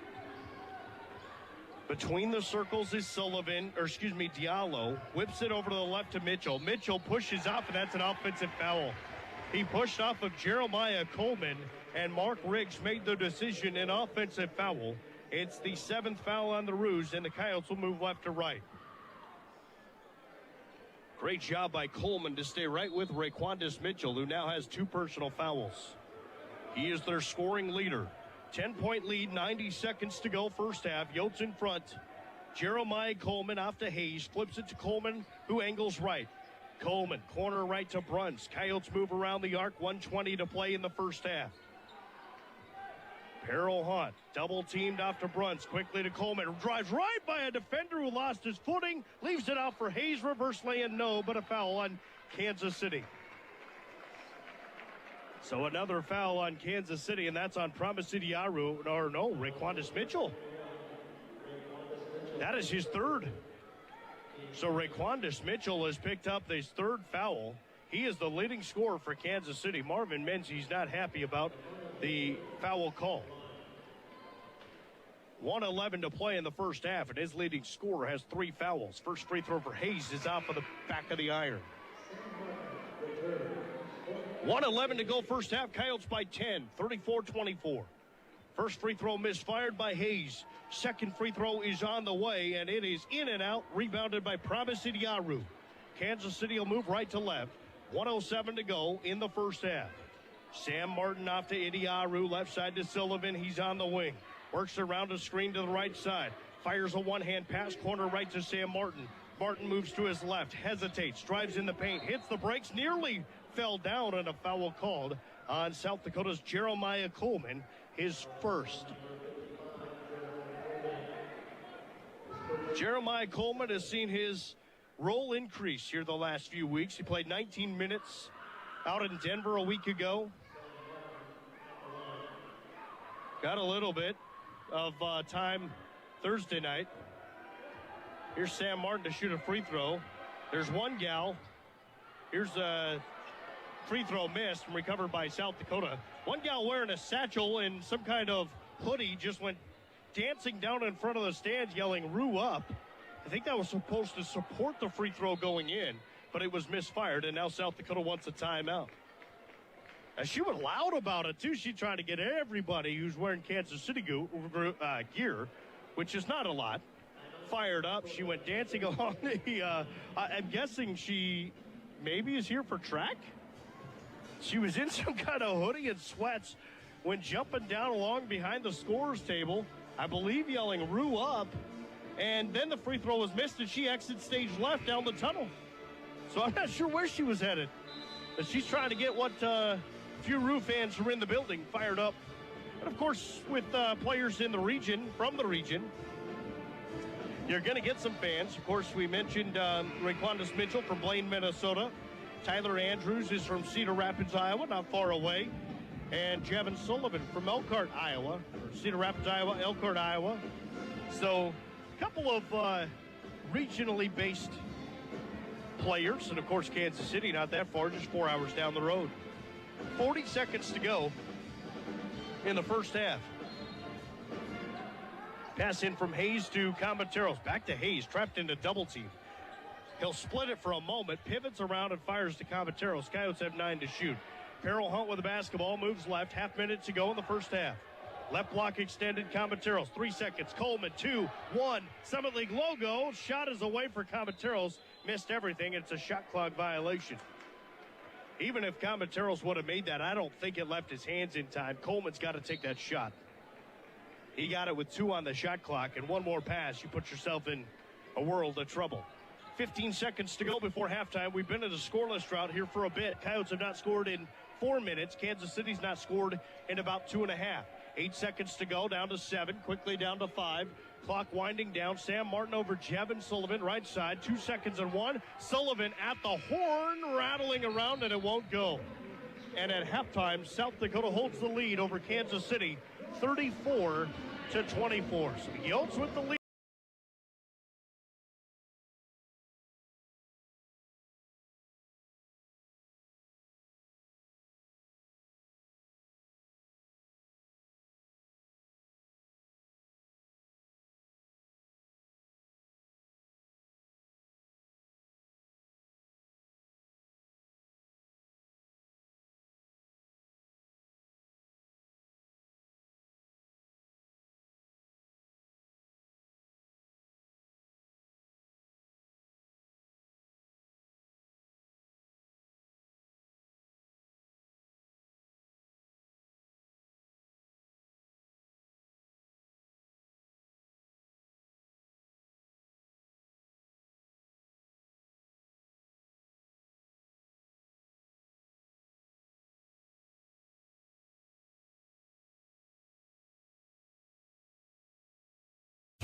Between the circles is Diallo. Whips it over to the left to Mitchell. Mitchell pushes off, and that's an offensive foul. He pushed off of Jeremiah Coleman, and Mark Riggs made the decision, an offensive foul. It's the 7th foul on the Roos, and the Coyotes will move left to right. Great job by Coleman to stay right with Raquandis Mitchell, who now has 2 personal fouls. He is their scoring leader. 10-point lead, 90 seconds to go first half. Yotes in front. Jeremiah Coleman off to Hayes. Flips it to Coleman, who angles right. Coleman, corner right to Bruns. Coyotes move around the arc. 1:20 to play in the first half. Peril Hunt, double teamed off to Bruns. Quickly to Coleman. Drives right by a defender who lost his footing. Leaves it out for Hayes. Reverse lay-in, no, but a foul on Kansas City. So another foul on Kansas City, and that's on Raquandis Mitchell. That is his 3rd. So Raquandis Mitchell has picked up his 3rd foul. He is the leading scorer for Kansas City. Marvin Menzies not happy about the foul call. 1:11 to play in the first half, and his leading scorer has 3 fouls. First free throw for Hayes is off of the back of the iron. 1:11 to go first half. Coyotes by 10, 34-24. First free throw misfired by Hayes. Second free throw is on the way, and it is in and out, rebounded by Promise Idiaru. Kansas City will move right to left. 1:07 to go in the first half. Sam Martin off to Idiaru, left side to Sullivan. He's on the wing. Works around a screen to the right side. Fires a one-hand pass, corner right to Sam Martin. Martin moves to his left, hesitates, drives in the paint, hits the brakes, nearly fell down, and a foul called on South Dakota's Jeremiah Coleman, his first. Jeremiah Coleman has seen his role increase here the last few weeks. He played 19 minutes out in Denver a week ago. Got a little bit of time Thursday night. Here's Sam Martin to shoot a free throw. There's one gal. Here's a free throw missed and recovered by South Dakota. One gal wearing a satchel and some kind of hoodie just went dancing down in front of the stands yelling, "Roo up." I think that was supposed to support the free throw going in, but it was misfired, and now South Dakota wants a timeout. And she was loud about it, too. She tried to get everybody who's wearing Kansas City gear, which is not a lot, fired up. She went dancing along the, I'm guessing she maybe is here for track. She was in some kind of hoodie and sweats when jumping down along behind the scorer's table, I believe yelling, "Roo up." And then the free throw was missed, and she exits stage left down the tunnel. So I'm not sure where she was headed. But she's trying to get what few Roo fans who are in the building fired up. And, of course, with players in the region, from the region, you're going to get some fans. Of course, we mentioned Raquandis Mitchell from Blaine, Minnesota. Tyler Andrews is from Cedar Rapids, Iowa, not far away. And Jevin Sullivan from Elkhart, Iowa. Or Cedar Rapids, Iowa, Elkhart, Iowa. So, a couple of regionally based players. And, of course, Kansas City, not that far, just 4 hours down the road. 40 seconds to go in the first half. Pass in from Hayes to Comateros. Back to Hayes, trapped into double team. He'll split it for a moment, pivots around and fires to Comateros. Coyotes have 9 to shoot. Peril Hunt with the basketball, moves left, half minute to go in the first half. Left block extended, Comateros, 3 seconds. Coleman, 2, 1. Summit League logo. Shot is away for Comateros. Missed everything. It's a shot clock violation. Even if Comateros would have made that, I don't think it left his hands in time. Coleman's got to take that shot. He got it with 2 on the shot clock, and one more pass, you put yourself in a world of trouble. 15 seconds to go before halftime. We've been in a scoreless drought here for a bit. Coyotes have not scored in 4 minutes. Kansas City's not scored in about 2.5. 8 seconds to go, down to 7, quickly down to 5. Clock winding down. Sam Martin over Jevin Sullivan, right side. 2 seconds and 1. Sullivan at the horn, rattling around, and it won't go. And at halftime, South Dakota holds the lead over Kansas City, 34-24. So the Yotes with the lead.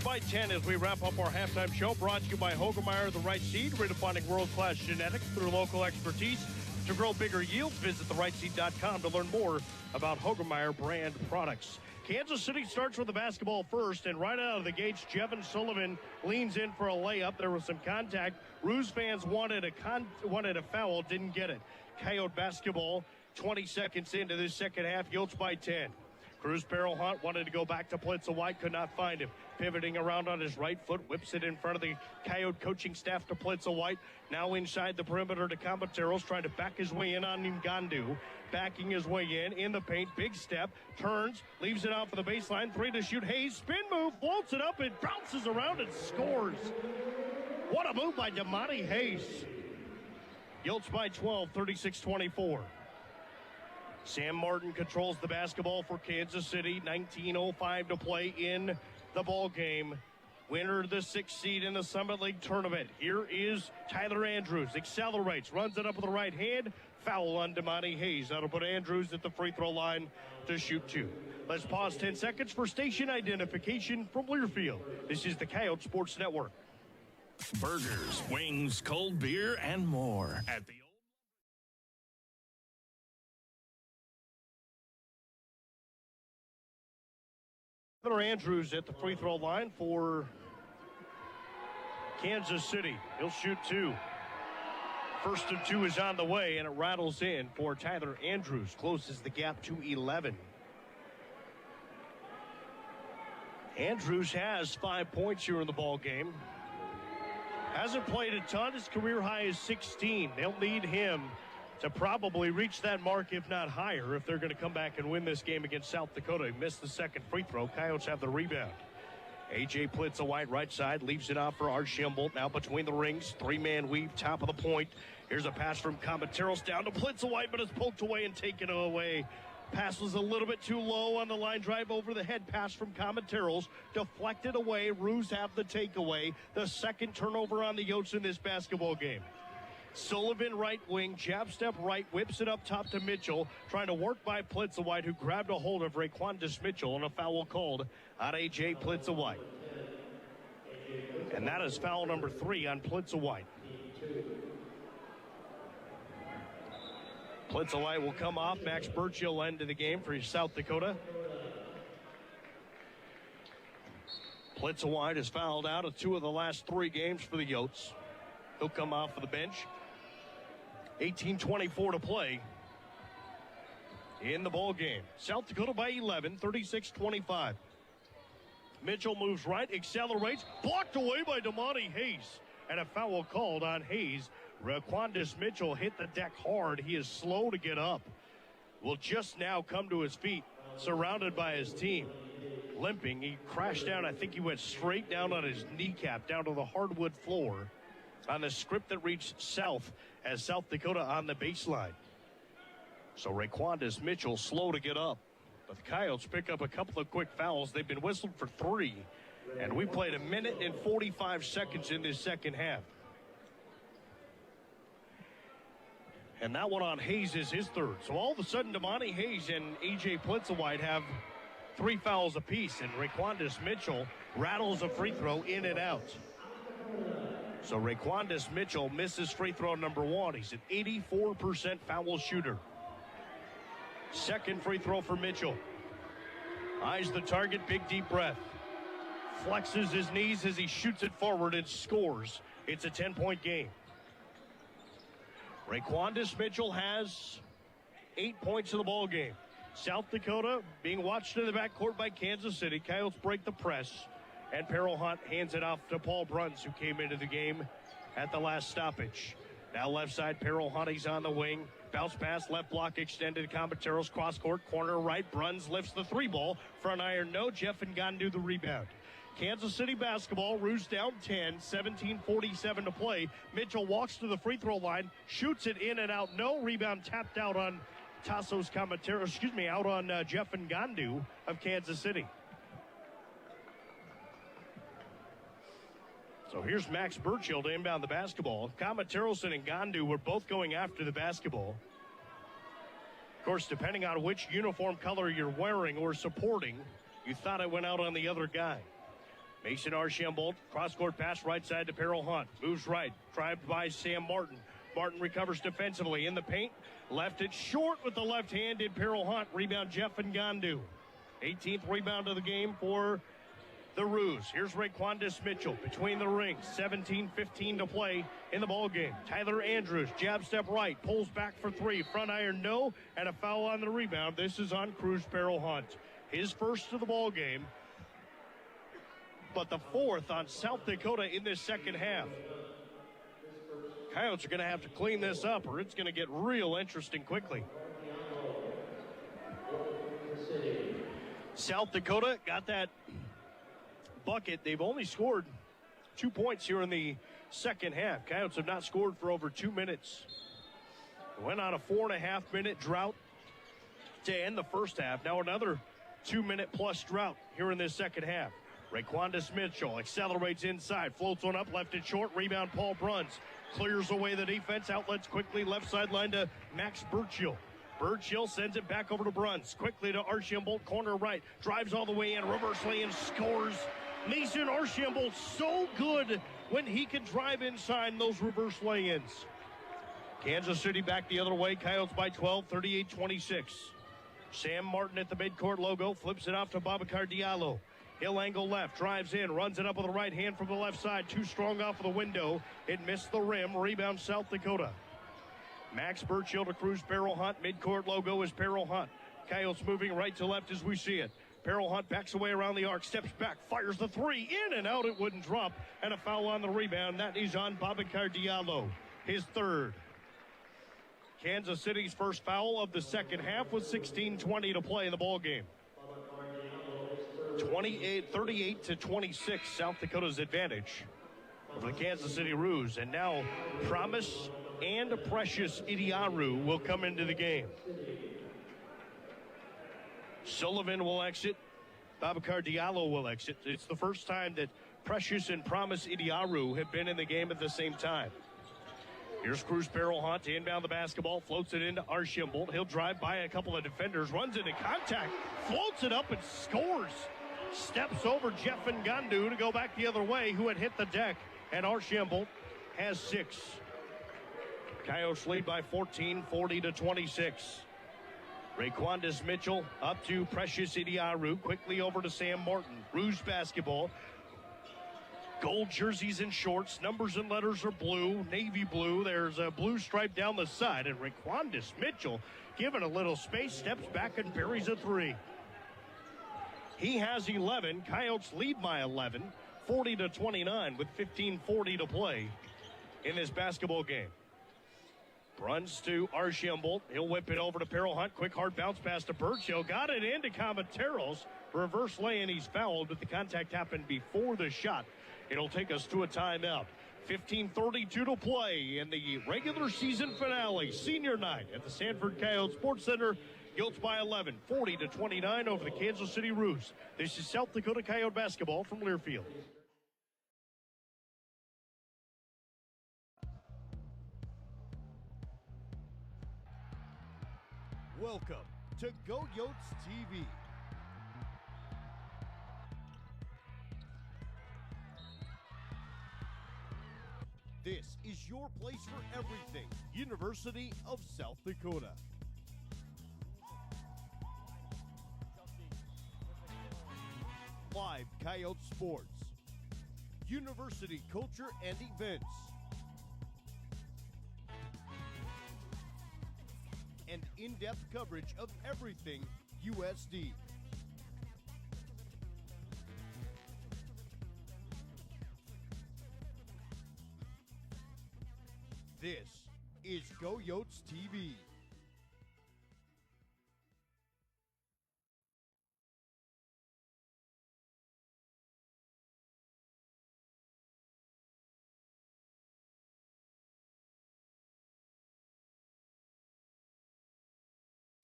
By 10 as we wrap up our halftime show, brought to you by Hogemeyer, the right seed, redefining world-class genetics through local expertise. To grow bigger yields, visit therightseed.com to learn more about Hogemeyer brand products. Kansas City starts with the basketball first, and right out of the gates, Jevin Sullivan leans in for a layup. There was some contact. Ruse fans wanted a foul, didn't get it. Coyote basketball, 20 seconds into this second half, Yotes by 10. Kruz Peril Hunt wanted to go back to Plitza White, could not find him. Pivoting around on his right foot, whips it in front of the Coyote coaching staff to Plitza White. Now inside the perimeter to Comateros, trying to back his way in on Ngandu. Backing his way in the paint, big step, turns, leaves it out for the baseline, 3 to shoot. Hayes, spin move, floats it up, it bounces around and scores. What a move by Damani Hayes. Yotes by 12, 36-24. Sam Martin controls the basketball for Kansas City. 19:05 to play in the ball game. Winner of the 6th seed in the Summit League tournament. Here is Tyler Andrews. Accelerates, runs it up with the right hand. Foul on Damani Hayes. That'll put Andrews at the free throw line to shoot 2. Let's pause 10 seconds for station identification from Learfield. This is the Coyote Sports Network. Burgers, wings, cold beer, and more at the Tyler Andrews at the free throw line for Kansas City. He'll shoot 2. First of 2 is on the way, and it rattles in for Tyler Andrews. Closes the gap to 11. Andrews has 5 points here in the ball game. Hasn't played a ton. His career high is 16. They'll need him to probably reach that mark, if not higher, if they're going to come back and win this game against South Dakota. He missed the second free throw. Coyotes have the rebound. A.J. Plitza White, right side, leaves it off for Archibald. Now between the rings, 3-man weave, top of the point. Here's a pass from Comateros down to Plitza White, but it's poked away and taken away. Pass was a little bit too low on the line drive over the head pass from Comateros. Deflected away. Ruse have the takeaway. The second turnover on the Yotes in this basketball game. Sullivan right wing, jab step right, whips it up top to Mitchell, trying to work by Plitzawhite, who grabbed a hold of Raquandis Mitchell, and a foul called on A.J. Plitzawhite. And that is foul number 3 on Plitzawhite. Plitzawhite will come off. Max Burchill will end the game for South Dakota. Plitzawhite is fouled out of 2 of the last 3 games for the Yotes. He'll come off of the bench. 18:24 to play in the ball game. South Dakota by 11, 36-25. Mitchell moves right, accelerates, blocked away by Damani Hayes, and a foul called on Hayes. Raquandis Mitchell hit the deck hard. He is slow to get up. Will just now come to his feet, surrounded by his team. Limping, he crashed down. I think he went straight down on his kneecap, down to the hardwood floor on the script that reached south as South Dakota on the baseline. So Raquandis Mitchell slow to get up. But the Coyotes pick up a couple of quick fouls. They've been whistled for 3. And we played 1 minute and 45 seconds in this second half. And that one on Hayes is his 3rd. So all of a sudden, Damani Hayes and A.J. Plitzawhite have 3 fouls apiece. And Raquandis Mitchell rattles a free throw in and out. So Raquandis Mitchell misses free throw number 1. He's an 84% foul shooter. Second free throw for Mitchell. Eyes the target, big deep breath. Flexes his knees as he shoots it forward and scores. It's a 10-point game. Raquandis Mitchell has 8 points in the ball game. South Dakota being watched in the backcourt by Kansas City. Coyotes break the press. And Peril Hunt hands it off to Paul Bruns, who came into the game at the last stoppage. Now left side, Peril Hunt, he's on the wing. Bounce pass, left block extended. Combateros cross court, corner right. Bruns lifts the 3 ball. Front iron, no. Jeff Ngandu the rebound. Kansas City basketball, Roos down 10, 17:47 to play. Mitchell walks to the free throw line, shoots it in and out. No. Rebound tapped out on Tassos Combateros, out on Jeff Ngandu of Kansas City. So here's Max Burchill to inbound the basketball. Combateros and Ngandu were both going after the basketball. Of course, depending on which uniform color you're wearing or supporting, you thought it went out on the other guy. Mason Archambault, cross-court pass right side to Peril Hunt. Moves right, tried by Sam Martin. Martin recovers defensively in the paint. Left it short with the left hand did Peril Hunt. Rebound Jeff Ngandu. 18th rebound of the game for the Roos. Here's Raquandis Mitchell between the rings. 17:15 to play in the ball game. Tyler Andrews, jab step right, pulls back for 3. Front iron, no, and a foul on the rebound. This is on Kruz Peril Hunt. His first of the ball game, but the 4th on South Dakota in this second half. Coyotes are going to have to clean this up, or it's going to get real interesting quickly. South Dakota got that bucket. They've only scored 2 points here in the second half. Coyotes have not scored for over 2 minutes. Went on a 4.5-minute drought to end the first half. Now another 2-minute plus drought here in this second half. Raquandis Mitchell accelerates inside, floats one up, left it short, rebound Paul Bruns. Clears away the defense, outlets quickly, left sideline to Max Burchill. Burchill sends it back over to Bruns. Quickly to Archambault, corner right. Drives all the way in, reverse lay and scores. Mason Archambault so good when he can drive inside those reverse lay-ins. Kansas City back the other way. Coyotes by 12, 38-26. Sam Martin at the midcourt logo. Flips it off to Babacar Diallo. Hill angle left, drives in, runs it up with the right hand from the left side. Too strong off of the window. It missed the rim. Rebound South Dakota. Max Burchill to Kruz Peril Hunt. Midcourt logo is Peril Hunt. Coyotes moving right to left as we see it. Peril Hunt backs away around the arc, steps back, fires the 3, in and out, it wouldn't drop, and a foul on the rebound. That is on Babacar Diallo, his 3rd. Kansas City's first foul of the second half with 16:20 to play in the ball game. 38-26, South Dakota's advantage over the Kansas City Roos. And now Promise and Precious Idiaru will come into the game. Sullivan will exit. Babacar Diallo will exit. It's the first time that Precious and Promise Idiaru have been in the game at the same time. Here's Kruz Hunt to inbound the basketball, floats it into Archambault. He'll drive by a couple of defenders, runs into contact, floats it up and scores. Steps over Jeff Ngandu to go back the other way, who had hit the deck. And Archambault has 6. Coyotes lead by 14, 40-26. Raquandis Mitchell up to Precious Idiaru, quickly over to Sam Martin. Rouge basketball. Gold jerseys and shorts. Numbers and letters are blue, navy blue. There's a blue stripe down the side. And Raquandis Mitchell, given a little space, steps back and buries a 3. He has 11. Coyotes lead by 11, 40-29 with 15:40 to play in this basketball game. Runs to Archambault. He'll whip it over to Peril Hunt. Quick hard bounce pass to Burchill. Got it into Comateros. Reverse lay, and he's fouled, but the contact happened before the shot. It'll take us to a timeout. 15:32 to play in the regular season finale, senior night at the Sanford Coyote Sports Center. Yotes by 11, 40-29 over the Kansas City Roos. This is South Dakota Coyote basketball from Learfield. Welcome to Go Yotes TV. This is your place for everything University of South Dakota. Live Coyote sports, university culture and events, and in-depth coverage of everything USD. This is Go Yotes TV.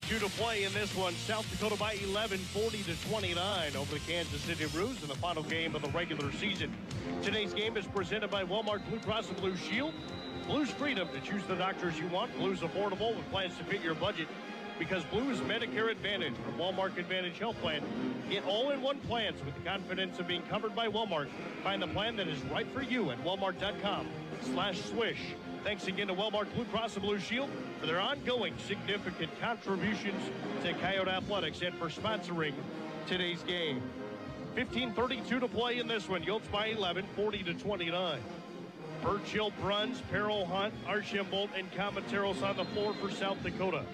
Two to play in this one. South Dakota by 11, 40-29 over the Kansas City Roos in the final game of the regular season. Today's game is presented by Walmart Blue Cross and Blue Shield. Blue's freedom to choose the doctors you want. Blue's affordable with plans to fit your budget, because Blue's Medicare Advantage from Walmart Advantage Health Plan. Get all-in-one plans with the confidence of being covered by Walmart. Find the plan that is right for you at walmart.com/swish. Thanks again to Walmart Blue Cross and Blue Shield for their ongoing significant contributions to Coyote Athletics and for sponsoring today's game. 15:32 to play in this one. Yotes by 11, 40-29. Burchill, Bruns, Peril Hunt, Archambault, and Comateros on the floor for South Dakota.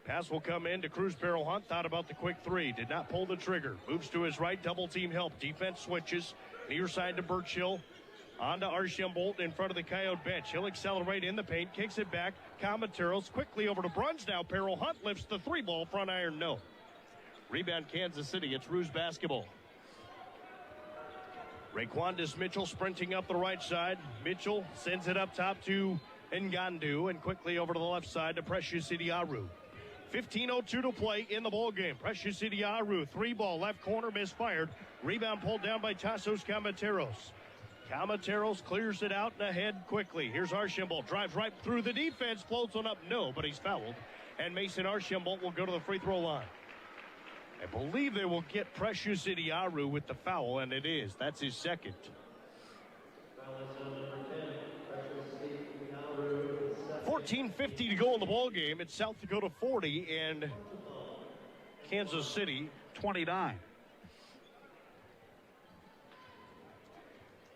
Pass will come in to Kruz. Peril Hunt thought about the quick 3, did not pull the trigger. Moves to his right, double team help. Defense switches, near side to Burchill. On to Archambault in front of the Coyote bench. He'll accelerate in the paint, kicks it back. Comateros quickly over to Bruns now. Peril Hunt lifts the 3-ball, front iron, no. Rebound Kansas City, it's Roos basketball. Raquandis Mitchell sprinting up the right side. Mitchell sends it up top to Ngandu and quickly over to the left side to Precious Idiaru. 15:02 to play in the ball game. Precious Idiaru, 3-ball, left corner, misfired. Rebound pulled down by Tassos Comateros. Comateros clears it out and ahead quickly. Here's Archambault, drives right through the defense, floats on up, no, but he's fouled. And Mason Archambault will go to the free throw line. I believe they will get Precious Idiaru with the foul, and it is. That's his second. 14:50 to go in the ball game. It's South Dakota 40 and Kansas City 29.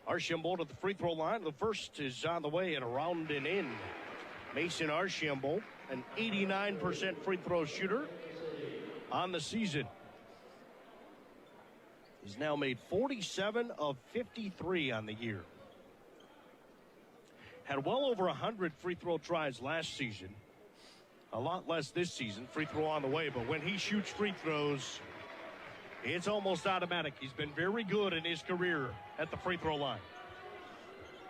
Archambault at the free throw line. The first is on the way and around and in. Mason Archambault, an 89% free throw shooter on the season. He's now made 47 of 53 on the year. Had well over 100 free throw tries last season. A lot less this season. Free throw on the way, but when he shoots free throws, it's almost automatic. He's been very good in his career at the free throw line.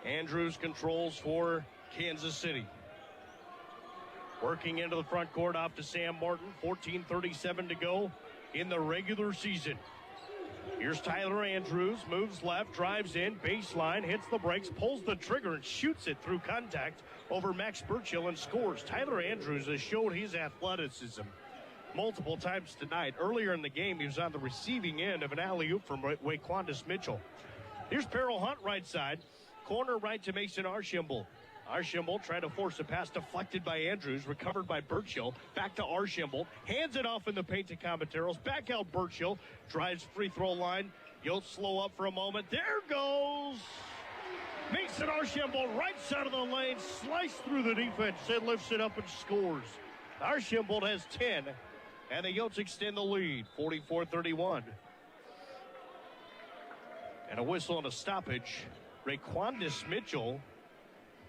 Andrews controls for Kansas City. Working into the front court off to Sam Martin. 14:37 to go in the regular season. Here's Tyler Andrews, moves left, drives in, baseline, hits the brakes, pulls the trigger, and shoots it through contact over Max Burchill and scores. Tyler Andrews has showed his athleticism multiple times tonight. Earlier in the game, he was on the receiving end of an alley-oop from Waquandis Mitchell. Here's Peril Hunt right side, corner right to Mason Archambault. Archambault trying to force a pass deflected by Andrews, recovered by Burchill. Back to Archambault, hands it off in the paint to Comateros. Back out Burchill, drives free throw line. Yotes slow up for a moment. There goes Mason Archambault, right side of the lane, sliced through the defense, and lifts it up and scores. Archambault has 10, and the Yotes extend the lead, 44-31. And a whistle and a stoppage. Raquandis Mitchell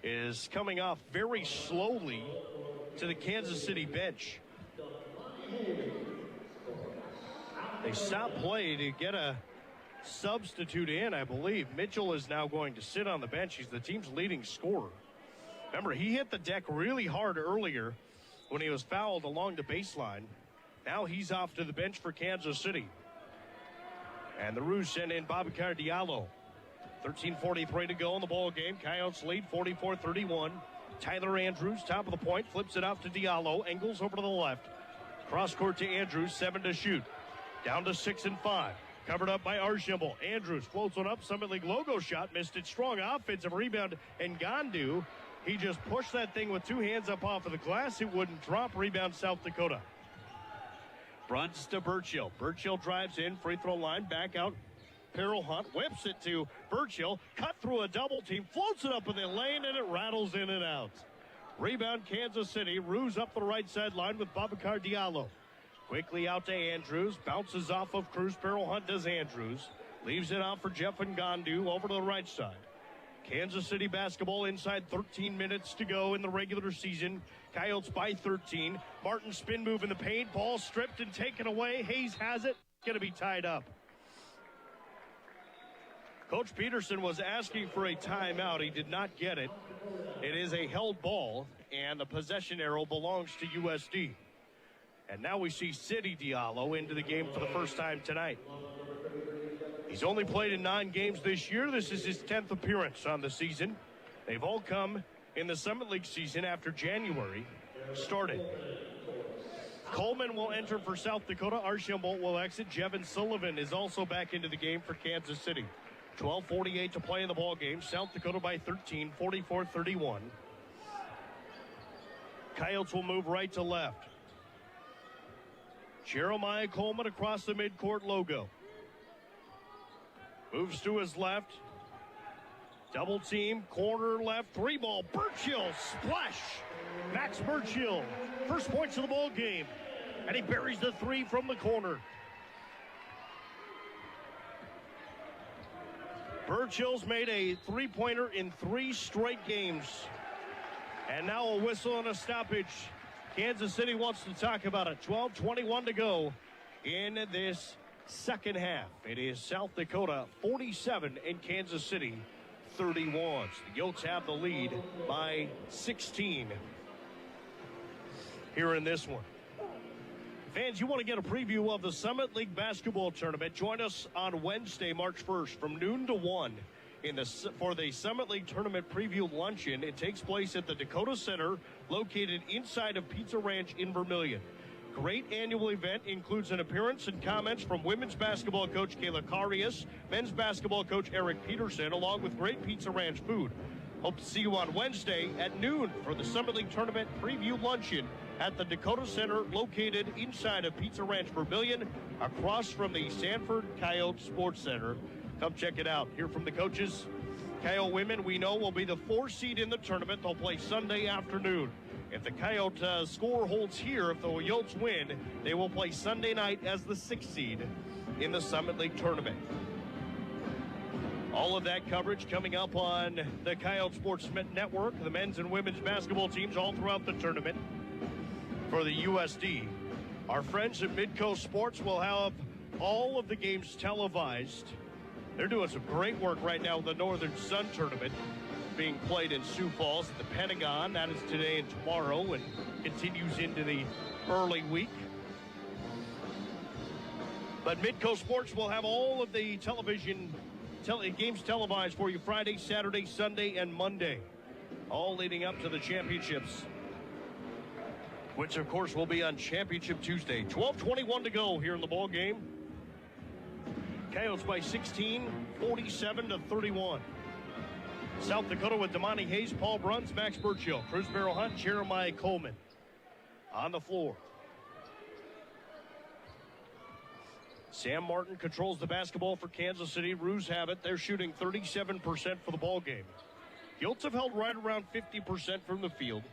is coming off very slowly to the Kansas City bench. They stopped play to get a substitute in, I believe. Mitchell is now going to sit on the bench. He's the team's leading scorer. Remember, he hit the deck really hard earlier when he was fouled along the baseline. Now he's off to the bench for Kansas City. And the Roos send in Babacar Diallo. 13:43 to go in the ball game. Coyotes lead 44-31. Tyler Andrews, top of the point, flips it off to Diallo. Engels over to the left. Cross court to Andrews, 7 to shoot. Down to 6 and 5. Covered up by Archambault. Andrews floats one up. Summit League logo shot. Missed it. Strong offensive rebound. And Gandu, he just pushed that thing with two hands up off of the glass. It wouldn't drop. Rebound South Dakota. Bruns to Burchill. Burchill drives in. Free throw line. Back out. Peril Hunt whips it to Burchill. Cut through a double team. Floats it up in the lane, and it rattles in and out. Rebound Kansas City. Roos up the right sideline with Babacar Diallo. Quickly out to Andrews. Bounces off of Kruz. Peril Hunt does Andrews. Leaves it out for Jeff and Gandu over to the right side. Kansas City basketball inside 13 minutes to go in the regular season. Coyotes by 13. Martin spin move in the paint. Ball stripped and taken away. Hayes has it. Going to be tied up. Coach Peterson was asking for a timeout. He did not get it. It is a held ball, and the possession arrow belongs to USD. And now we see City Diallo into the game for the first time tonight. He's only played in 9 games this year. This is his 10th appearance on the season. They've all come in the Summit League season after January started. Coleman will enter for South Dakota. Archambault will exit. Jevin Sullivan is also back into the game for Kansas City. 12:48 to play in the ball game. South Dakota by 13, 44-31. Coyotes will move right to left. Jeremiah Coleman across the midcourt logo. Moves to his left. Double team, corner left, 3-ball. Burchill, splash. Max Burchill, first points of the ball game. And he buries the 3 from the corner. Burchill's made a 3-pointer in 3 straight games. And now a whistle and a stoppage. Kansas City wants to talk about it. 12:21 to go in this second half. It is South Dakota 47 and Kansas City 31. The Yotes have the lead by 16 here in this one. Fans, you want to get a preview of the Summit League basketball tournament? Join us on Wednesday, March 1st from noon to 1 for the Summit League tournament preview luncheon. It takes place at the Dakota Center, located inside of Pizza Ranch in Vermillion. Great annual event, includes an appearance and comments from women's basketball coach Kayla Carius, men's basketball coach Eric Peterson, along with great Pizza Ranch food. Hope to see you on Wednesday at noon for the Summit League tournament preview luncheon at the Dakota Center, located inside of Pizza Ranch Vermillion, across from the Sanford Coyote Sports Center. Come check it out. Hear from the coaches. Coyote women, we know, will be the 4 seed in the tournament. They'll play Sunday afternoon. If the Coyote score holds here, if the Yotes win, they will play Sunday night as the 6th seed in the Summit League tournament. All of that coverage coming up on the Coyote Sports Network, the men's and women's basketball teams all throughout the tournament. For the USD, our friends at Midcoast Sports will have all of the games televised. They're doing some great work right now with the Northern Sun Tournament being played in Sioux Falls at the Pentagon. That is today and tomorrow and continues into the early week. But Midco Sports will have all of the games televised for you Friday, Saturday, Sunday, and Monday, all leading up to the championships, which, of course, will be on Championship Tuesday. 12:21 to go here in the ball game. Coyotes by 16, 47-31. South Dakota with Damani Hayes, Paul Bruns, Max Burchill, Cruz Barrel Hunt, Jeremiah Coleman on the floor. Sam Martin controls the basketball for Kansas City. Roos have it. They're shooting 37% for the ball game. Gilts have held right around 50% from the field.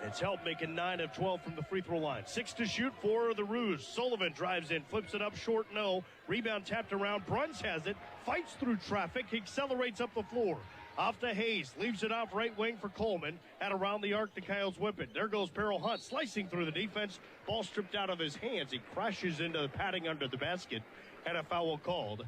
It's helped making 9 of 12 from the free throw line. 6 to shoot for the Roos. Sullivan drives in, flips it up short, no. Rebound tapped around. Bruns has it, fights through traffic, accelerates up the floor. Off to Hayes, leaves it off right wing for Coleman. At around the arc, the Coyotes whip it. There goes Peril Hunt, slicing through the defense. Ball stripped out of his hands. He crashes into the padding under the basket. And a foul called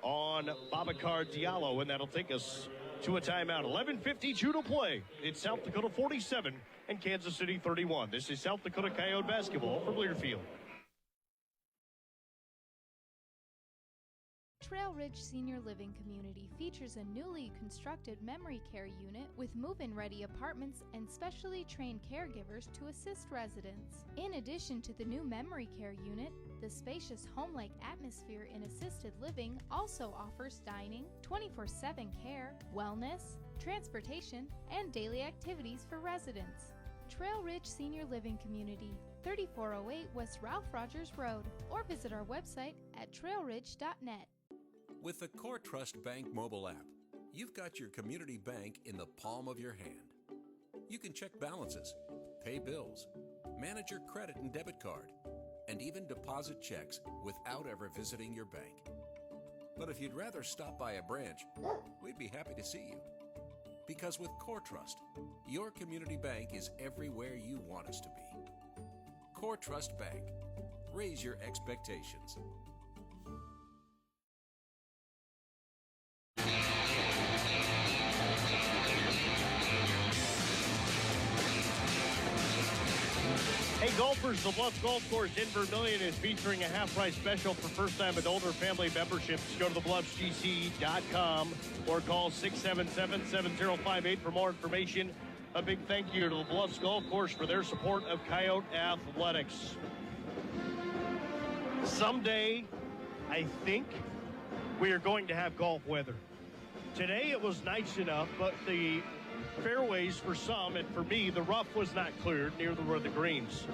on Babacar Diallo, and that'll take us to a timeout. 11:52 to play. It's South Dakota 47 and Kansas City 31. This is South Dakota Coyote basketball from Learfield. Trail Ridge Senior Living Community features a newly constructed memory care unit with move-in ready apartments and specially trained caregivers to assist residents. In addition to the new memory care unit, the spacious home-like atmosphere in assisted living also offers dining, 24/7 care, wellness, transportation, and daily activities for residents. Trail Ridge Senior Living Community, 3408 West Ralph Rogers Road, or visit our website at trailridge.net. With the Core Trust Bank mobile app, you've got your community bank in the palm of your hand. You can check balances, pay bills, manage your credit and debit card, and even deposit checks without ever visiting your bank. But if you'd rather stop by a branch, we'd be happy to see you. Because with Core Trust, your community bank is everywhere you want us to be. Core Trust Bank. Raise your expectations. Hey golfers, the Bluff Golf Course in Vermillion is featuring a half-price special for first-time and older family memberships. Go to thebluffsgc.com or call 677-7058 for more information. A big thank you to the Bluffs Golf Course for their support of Coyote Athletics. Someday, I think, we are going to have golf weather. Today it was nice enough, but the fairways for some, and for me, the rough was not cleared near where the greens.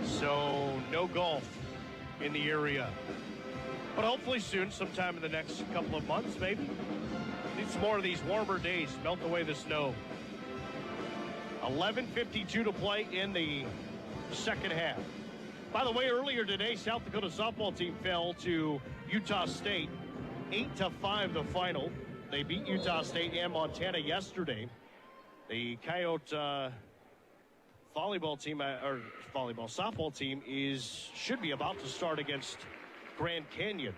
So no golf in the area. But hopefully soon, sometime in the next couple of months, maybe. Need some more of these warmer days, melt away the snow. 11:52 to play in the second half. By the way, earlier today, South Dakota softball team fell to Utah State. 8-5 the final. They beat Utah State and Montana yesterday. The Coyote softball team should be about to start against Grand Canyon.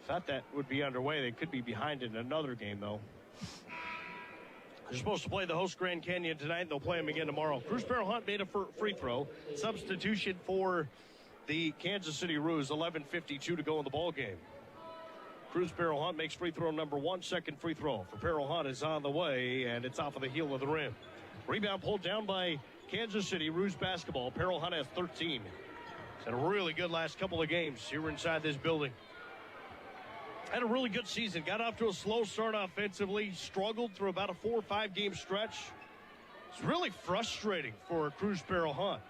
Thought that would be underway. They could be behind in another game, though. They're supposed to play the host Grand Canyon tonight. They'll play them again tomorrow. Cruz Barrel Hunt made a free throw. Substitution for the Kansas City Roos. 11:52 to go in the ball game. Cruz Barrel Hunt makes free throw number 1. Second free throw for Barrel Hunt is on the way, and it's off of the heel of the rim. Rebound pulled down by Kansas City. Roos basketball. Barrel Hunt has 13. He's had a really good last couple of games here inside this building. Had a really good season. Got off to a slow start offensively. Struggled through about a 4 or 5 game stretch. It's really frustrating for Cruz Barrel Hunt.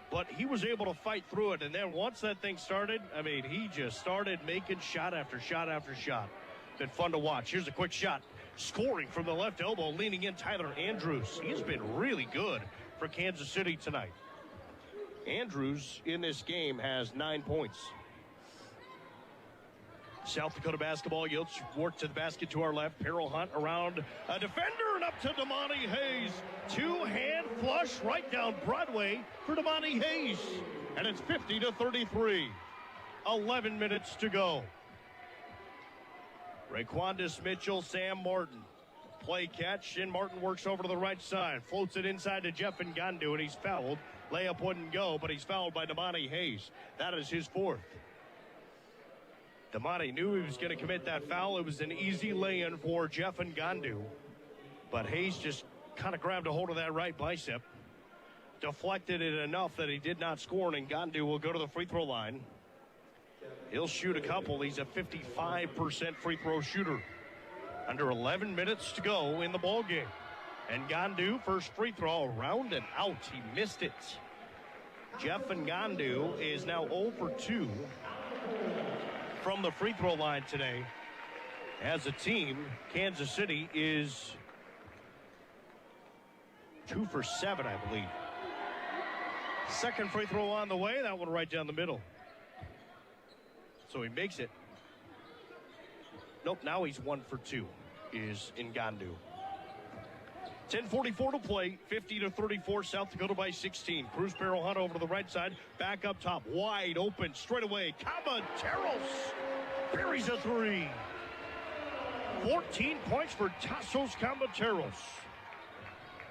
But he was able to fight through it. And then once that thing started, I mean, he just started making shot after shot after shot. Been fun to watch. Here's a quick shot. Scoring from the left elbow, leaning in Tyler Andrews. He's been really good for Kansas City tonight. Andrews in this game has 9 points. South Dakota basketball. Yotes work to the basket to our left. Barrel Hunt around a defender and up to Damani Hayes. 2-hand flush right down Broadway for Damani Hayes. And it's 50-33. 11 minutes to go. Raquandis Mitchell, Sam Martin. Play catch, and Martin works over to the right side. Floats it inside to Jeff Ngandu, and he's fouled Layup wouldn't go, but he's fouled by Damani Hayes. That is his fourth. Damani knew he was going to commit that foul. It was an easy lay-in for Jeff Ngandu. But Hayes just kind of grabbed a hold of that right bicep. Deflected it enough that he did not score, and Ngandu will go to the free throw line. He'll shoot a couple. He's a 55% free throw shooter. Under 11 minutes to go in the ball game. Ngandu, first free throw, around and out. He missed it. Jeff Ngandu is now 0 for 2 from the free throw line today. As a team, Kansas City is 2 for 7, I believe. Second free throw on the way. That one right down the middle. So he makes it. Nope, now he's 1 for 2, is Ngandu. 10:44 to play, 50-34, South Dakota by 16. Kruz, Barrel Hunt over to the right side, back up top, wide open, straight away. Caballeros buries a three. 14 points for Tassos Caballeros.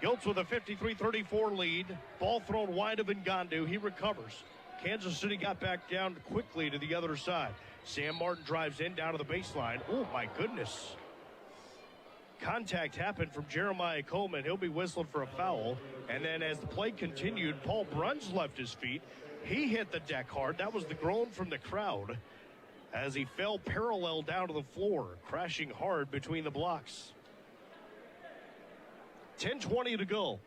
Yotes with a 53-34 lead. Ball thrown wide of Ngandu. He recovers. Kansas City got back down quickly to the other side. Sam Martin drives in down to the baseline. Oh, my goodness. Contact happened from Jeremiah Coleman. He'll be whistled for a foul. And then as the play continued, Paul Bruns left his feet. He hit the deck hard. That was the groan from the crowd as he fell parallel down to the floor, crashing hard between the blocks. 10:20 to go.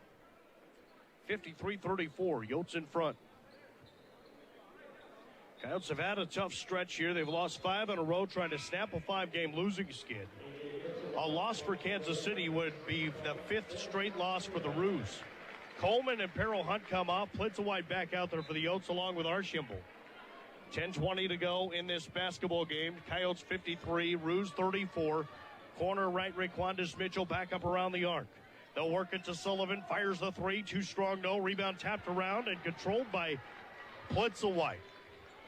53-34. Yotes in front. Coyotes have had a tough stretch here. They've lost 5 in a row, trying to snap a 5-game losing skid. A loss for Kansas City would be the 5th straight loss for the Roos. Coleman and Peril Hunt come off. Plitzowite back out there for the Yotes along with Archambault. 10:20 to go in this basketball game. Coyotes 53, Roos 34. Corner right, Raquandis Mitchell back up around the arc. They'll work it to Sullivan. Fires the three. Too strong, no. Rebound tapped around and controlled by Plitzowite.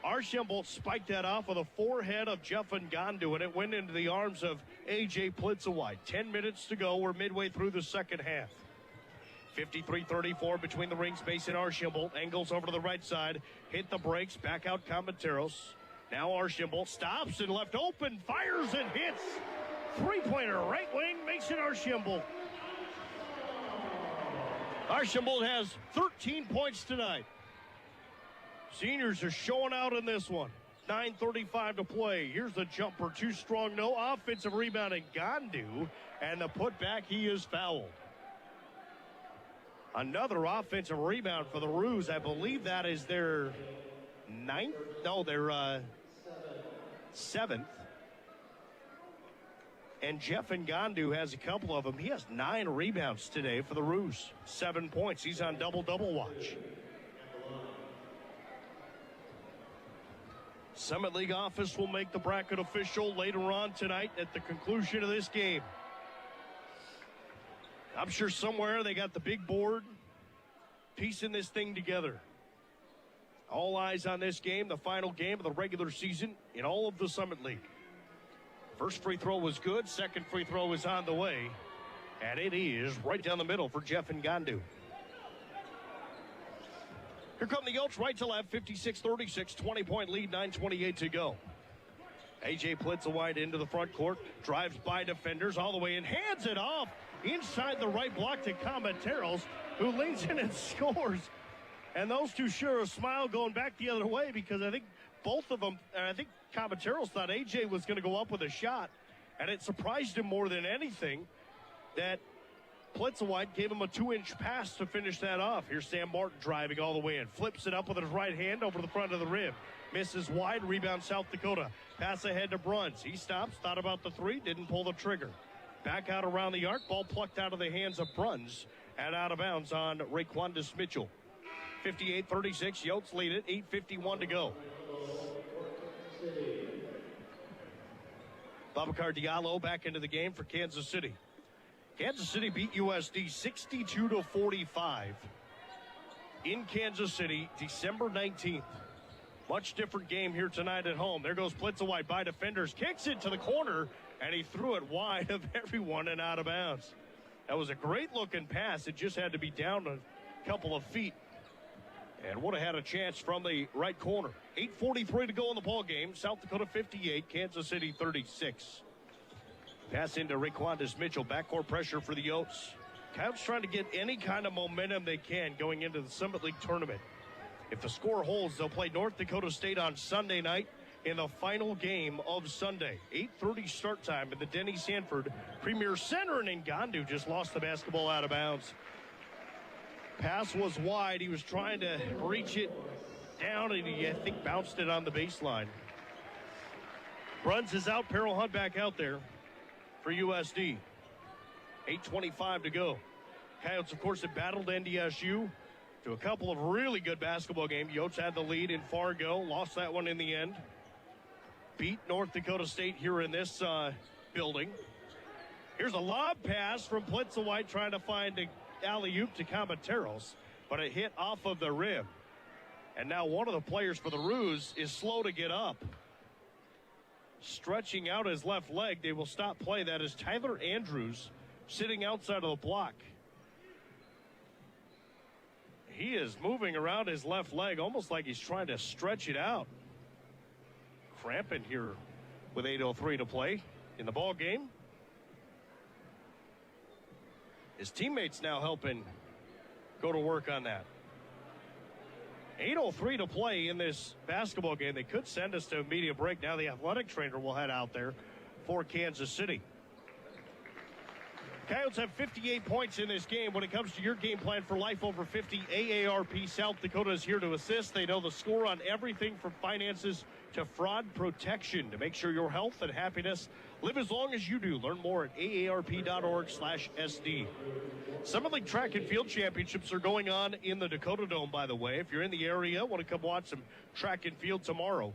Archambault spiked that off with a forehead of Jeff Ngandu, and it went into the arms of A.J. Plitzowite. 10 minutes to go. We're midway through the second half. 53-34 between the ring space and Archambault. Angles over to the right side. Hit the brakes. Back out Caballeros. Now Archambault stops and left open. Fires and hits. Three-pointer right wing makes it Archambault. Archambault has 13 points tonight. Seniors are showing out in this one. 9:35 to play. Here's the jumper. Too strong. No offensive rebound. Ngandu. And the putback, he is fouled. Another offensive rebound for the Roos. I believe that is their ninth. No, their seventh. And Jeff Ngandu has a couple of them. He has 9 rebounds today for the Roos. 7 points. He's on double-double watch. Summit League office will make the bracket official later on tonight at the conclusion of this game. I'm sure somewhere they got the big board piecing this thing together. All eyes on this game, the final game of the regular season in all of the Summit League. First free throw was good. Second free throw is on the way. And it is right down the middle for Jeff Ngandu. Here come the Yotes, right to left, 56-36, 20-point lead, 9:28 to go. A.J. Plitzowite into the front court, drives by defenders all the way and hands it off inside the right block to Caballeros, who leans in and scores. And those two share a smile going back the other way because I think both of them, I think Caballeros thought A.J. was going to go up with a shot, and it surprised him more than anything that Plitzowite gave him a 2-inch pass to finish that off. Here's Sam Martin driving all the way in. Flips it up with his right hand over the front of the rim. Misses wide. Rebound South Dakota. Pass ahead to Bruns. He stops. Thought about the three. Didn't pull the trigger. Back out around the arc. Ball plucked out of the hands of Bruns. And out of bounds on Raquandis Mitchell. 58-36. Yotes lead it. 8:51 to go. Babacar Diallo back into the game for Kansas City. Kansas City beat USD 62-45 in Kansas City, December 19th. Much different game here tonight at home. There goes Plitzowite by defenders, kicks it to the corner, and he threw it wide of everyone and out of bounds. That was a great-looking pass. It just had to be down a couple of feet. And would have had a chance from the right corner. 8:43 to go in the ball game. South Dakota 58, Kansas City 36. Pass into Raquandis Mitchell. Backcourt pressure for the Yotes. Coyotes trying to get any kind of momentum they can going into the Summit League tournament. If the score holds, they'll play North Dakota State on Sunday night in the final game of Sunday. 8:30 start time at the Denny Sanford Premier Center, and Ngandu just lost the basketball out of bounds. Pass was wide. He was trying to reach it down, and he, I think, bounced it on the baseline. Bruns is out. Peril Hunt back out there for USD. 8:25 to go. Coyotes, of course, have battled NDSU to a couple of really good basketball games. Yotes had the lead in Fargo, lost that one in the end. Beat North Dakota State here in this building. Here's a lob pass from Plitzowite trying to find the alley-oop to Camateros, but it hit off of the rim. And now one of the players for the Roos is slow to get up. Stretching out his left leg, they will stop play. That is Tyler Andrews sitting outside of the block. He is moving around his left leg almost like he's trying to stretch it out. Cramping here with 8:03 to play in the ball game. His teammates now helping go to work on that. 8:03 to play in this basketball game. They could send us to a media break. Now the athletic trainer will head out there for Kansas City. Coyotes have 58 points in this game. When it comes to your game plan for life over 50, AARP South Dakota is here to assist. They know the score on everything from finances to fraud protection to make sure your health and happiness live as long as you do. Learn more at aarp.org/SD. Summit League Track and Field Championships are going on in the Dakota Dome, by the way. If you're in the area, want to come watch some track and field tomorrow,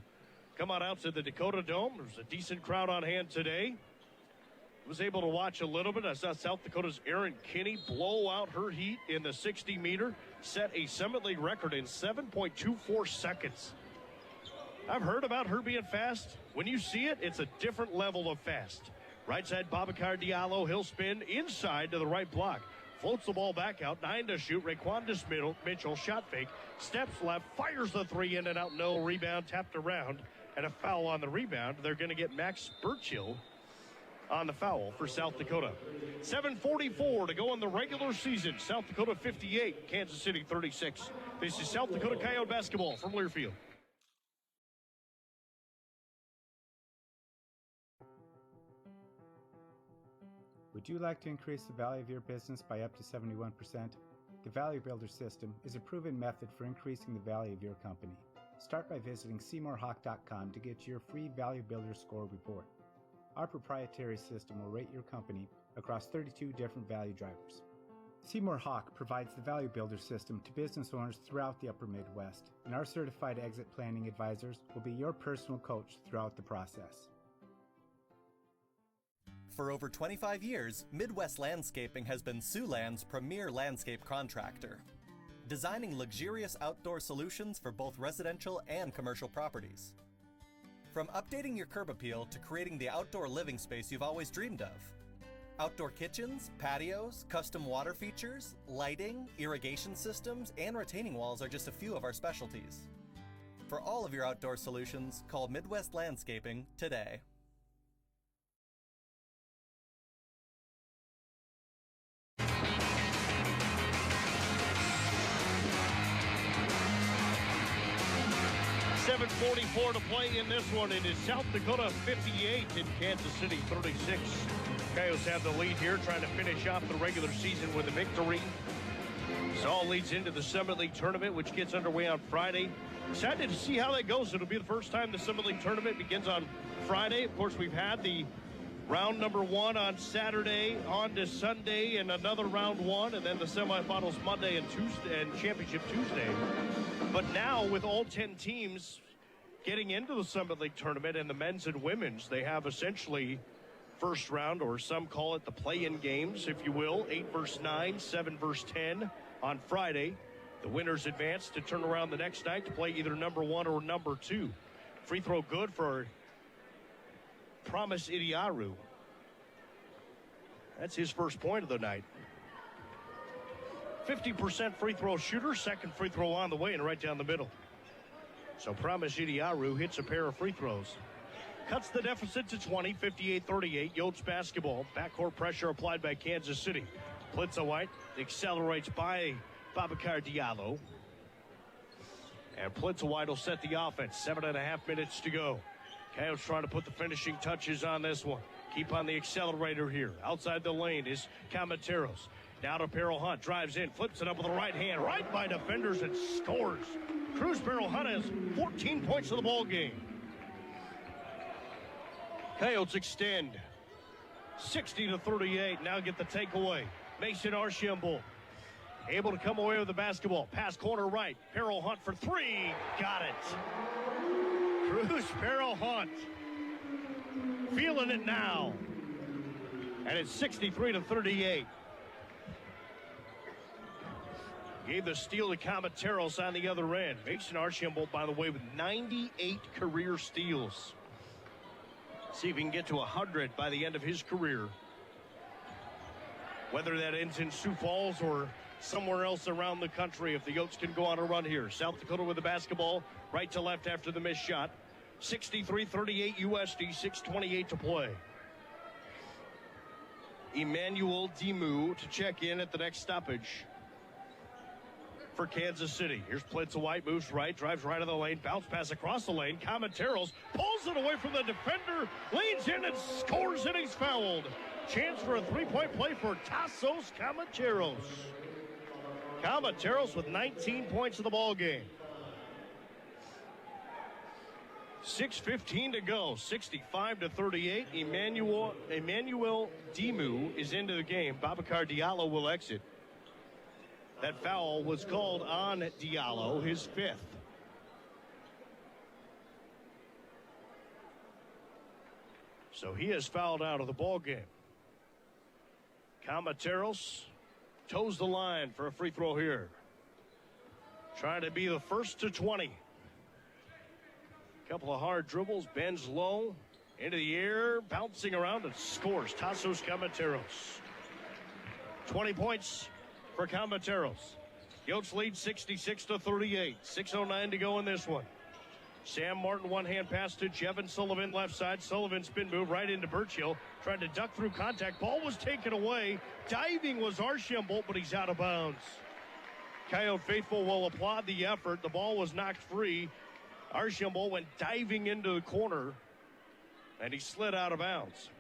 come on out to the Dakota Dome. There's a decent crowd on hand today. Was able to watch a little bit. I saw South Dakota's Erin Kinney blow out her heat in the 60-meter, set a Summit League record in 7.24 seconds. I've heard about her being fast. When you see it, it's a different level of fast. Right side, Babacar Diallo. He'll spin inside to the right block. Floats the ball back out. 9 to shoot. Raquandis Mitchell, shot fake. Steps left, fires the three in and out. No rebound, tapped around, and a foul on the rebound. They're going to get Max Burchill on the foul for South Dakota. 7:44 to go in the regular season. South Dakota 58, Kansas City 36. This is South Dakota Coyote basketball from Learfield. Would you like to increase the value of your business by up to 71%? The Value Builder System is a proven method for increasing the value of your company. Start by visiting SeymourHawk.com to get your free Value Builder Score report. Our proprietary system will rate your company across 32 different value drivers. Seymour Hawk provides the Value Builder system to business owners throughout the upper Midwest, and our certified exit planning advisors will be your personal coach throughout the process. For over 25 years, Midwest Landscaping has been Siouxland's premier landscape contractor, designing luxurious outdoor solutions for both residential and commercial properties. From updating your curb appeal to creating the outdoor living space you've always dreamed of. Outdoor kitchens, patios, custom water features, lighting, irrigation systems, and retaining walls are just a few of our specialties. For all of your outdoor solutions, call Midwest Landscaping today. .44 to play in this one. It is South Dakota 58 and Kansas City 36. Coyotes have the lead here, trying to finish off the regular season with a victory. This all leads into the Summit League tournament, which gets underway on Friday. Excited to see how that goes. It'll be the first time the Summit League tournament begins on Friday. Of course, we've had the round number 1 on Saturday, on to Sunday, and another round 1, and then the semifinals Monday and Tuesday, and championship Tuesday. But now, with all 10 teams getting into the Summit League tournament and the men's and women's, they have essentially first round, or some call it the play-in games, if you will. 8 versus 9, 7 versus 10 on Friday. The winners advance to turn around the next night to play either number 1 or number 2. Free throw good for Promise Idiaru. That's his first point of the night. 50% free throw shooter, second free throw on the way and right down the middle. So Promise Idiaru hits a pair of free throws. Cuts the deficit to 20, 58-38. Yotes basketball. Backcourt pressure applied by Kansas City. Blitza White accelerates by Babacar Diallo. And Blitza White will set the offense. 7.5 minutes to go. Coyotes trying to put the finishing touches on this one. Keep on the accelerator here. Outside the lane is Camateros. Now to Peril Hunt. Drives in. Flips it up with the right hand. Right by defenders and scores. Kruz Peril Hunt has 14 points in the ball game. Coyotes extend. 60-38. Now get the takeaway. Mason Archambault able to come away with the basketball. Pass corner right. Peril Hunt for three. Got it. Kruz Peril Hunt. Feeling it now. And it's 63-38. Gave the steal to Camateros on the other end. Mason Archambault, by the way, with 98 career steals. See if he can get to 100 by the end of his career. Whether that ends in Sioux Falls or somewhere else around the country, if the Yotes can go on a run here. South Dakota with the basketball, right to left after the missed shot. 63-38 USD, 6:28 to play. Emmanuel Dimu to check in at the next stoppage for Kansas City. Here's Blitza White, moves right, drives right of the lane, bounce pass across the lane. Camateros pulls it away from the defender, leans in and scores, and he's fouled. Chance for a three-point play for Tassos Camateros. Camateros with 19 points in the ball game. 6:15 to go, 65-38. Emmanuel Dimu is into the game. Babacar Diallo will exit. That foul was called on Diallo, his fifth. So he is fouled out of the ball game. Camateros toes the line for a free throw here. Trying to be the first to 20. Couple of hard dribbles, bends low, into the air, bouncing around and scores. Tassos Camateros. 20 points for Camateros. Yotes lead 66-38. 6:09 to go in this one. Sam Martin, one-hand pass to Jevin Sullivan, left side. Sullivan spin move right into Birchill. Tried to duck through contact. Ball was taken away. Diving was Archambault, but he's out of bounds. Coyote faithful will applaud the effort. The ball was knocked free. Archambault went diving into the corner, and he slid out of bounds.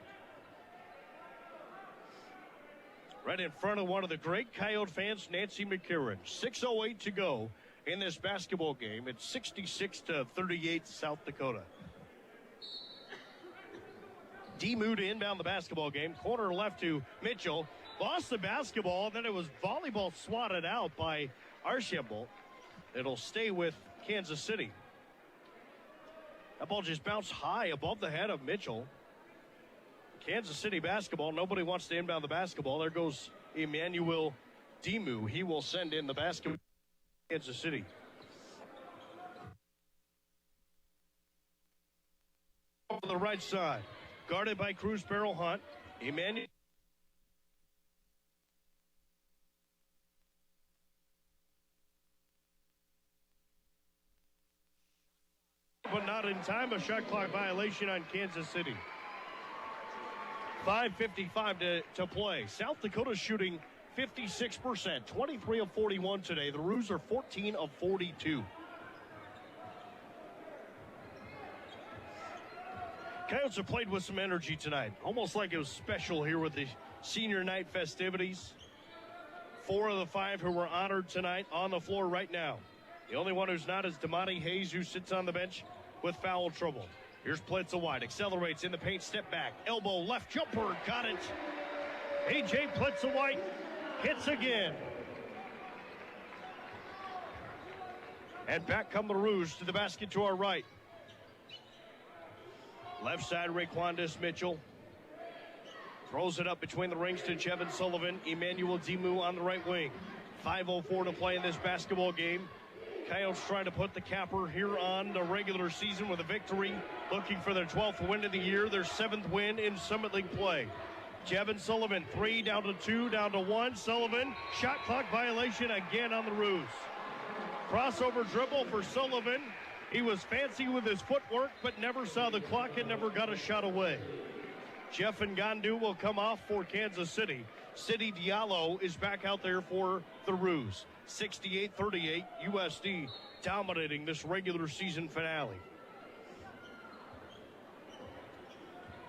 Right in front of one of the great Coyote fans, Nancy McCarron. 6:08 to go in this basketball game. It's 66-38 South Dakota. Dimu to inbound the basketball game. Corner left to Mitchell. Lost the basketball, then it was volleyball swatted out by Archambault. It'll stay with Kansas City. That ball just bounced high above the head of Mitchell. Kansas City basketball. Nobody wants to inbound the basketball. There goes Emmanuel Dimu. He will send in the basketball. Kansas City. On the right side. Guarded by Kruz Peril Hunt. Emmanuel. But not in time. A shot clock violation on Kansas City. 5:55 to play. South Dakota shooting 56%, 23 of 41 today. The Roos are 14 of 42. Coyotes have played with some energy tonight. Almost like it was special here with the senior night festivities. 4 of the 5 who were honored tonight on the floor right now. The only one who's not is Damani Hayes, who sits on the bench with foul trouble. Here's Blitza White, accelerates in the paint, step back, elbow, left jumper, got it. A.J. Blitza White hits again. And back come the Roos to the basket to our right. Left side, Raquandis Mitchell. Throws it up between the rings to Jevin Sullivan. Emmanuel Dimu on the right wing. 5:04 to play in this basketball game. Coyotes trying to put the capper here on the regular season with a victory, looking for their 12th win of the year, their 7th win in Summit League play. Jevin Sullivan, 3 down to 2, down to 1. Sullivan, shot clock violation again on the Ruse. Crossover dribble for Sullivan. He was fancy with his footwork, but never saw the clock and never got a shot away. Jeff Ngandu will come off for Kansas City. Sidi Diallo is back out there for the Ruse. 68-38, USD dominating this regular season finale.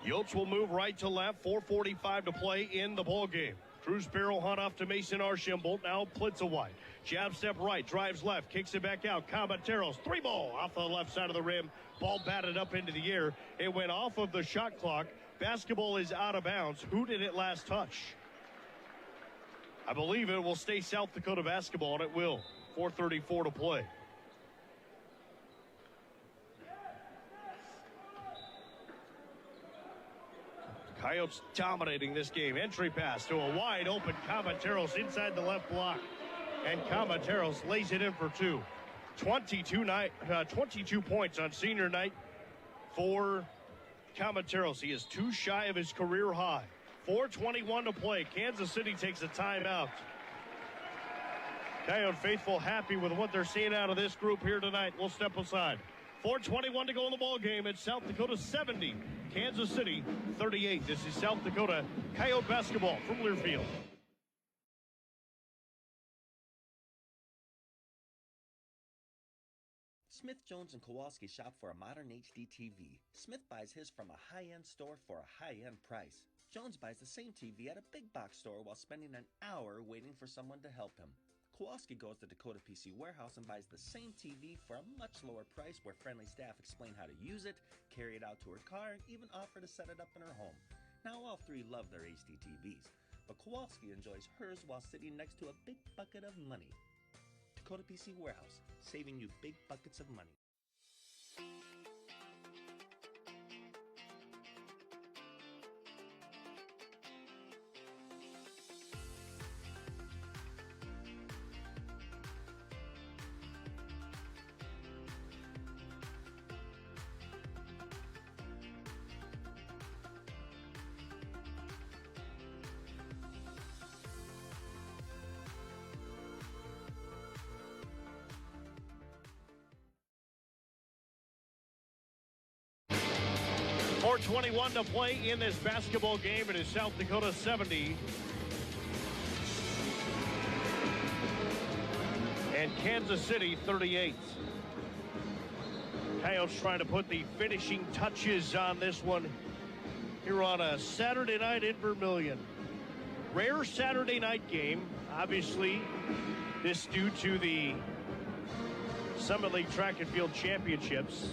Yotes will move right to left. 4:45 to play in the ball game. Kruz barrel hunt off to Mason Archambault. Now Plitzawide. Jab step right, drives left, kicks it back out. Combateros, 3-ball off the left side of the rim. Ball batted up into the air. It went off of the shot clock. Basketball is out of bounds. Who did it last touch? I believe it will stay South Dakota basketball, and it will. 4:34 to play. Coyotes dominating this game. Entry pass to a wide open Combateros inside the left block. And Combateros lays it in for 2. 22 points on senior night for Combateros. He is 2 shy of his career high. 4:21 to play. Kansas City takes a timeout. Coyote faithful happy with what they're seeing out of this group here tonight. We'll step aside. 4:21 to go in the ball game. It's South Dakota 70, Kansas City 38. This is South Dakota Coyote basketball from Learfield. Smith, Jones, and Kowalski shop for a modern HD TV. Smith buys his from a high-end store for a high-end price. Jones buys the same TV at a big box store while spending an hour waiting for someone to help him. Kowalski goes to Dakota PC Warehouse and buys the same TV for a much lower price where friendly staff explain how to use it, carry it out to her car, and even offer to set it up in her home. Now all three love their HD TVs, but Kowalski enjoys hers while sitting next to a big bucket of money. Dakota PC Warehouse, saving you big buckets of money. .21 to play in this basketball game. It is South Dakota 70 and Kansas City 38. Coyotes trying to put the finishing touches on this one here on a Saturday night in Vermillion. Rare Saturday night game. Obviously, this due to the Summit League Track and Field Championships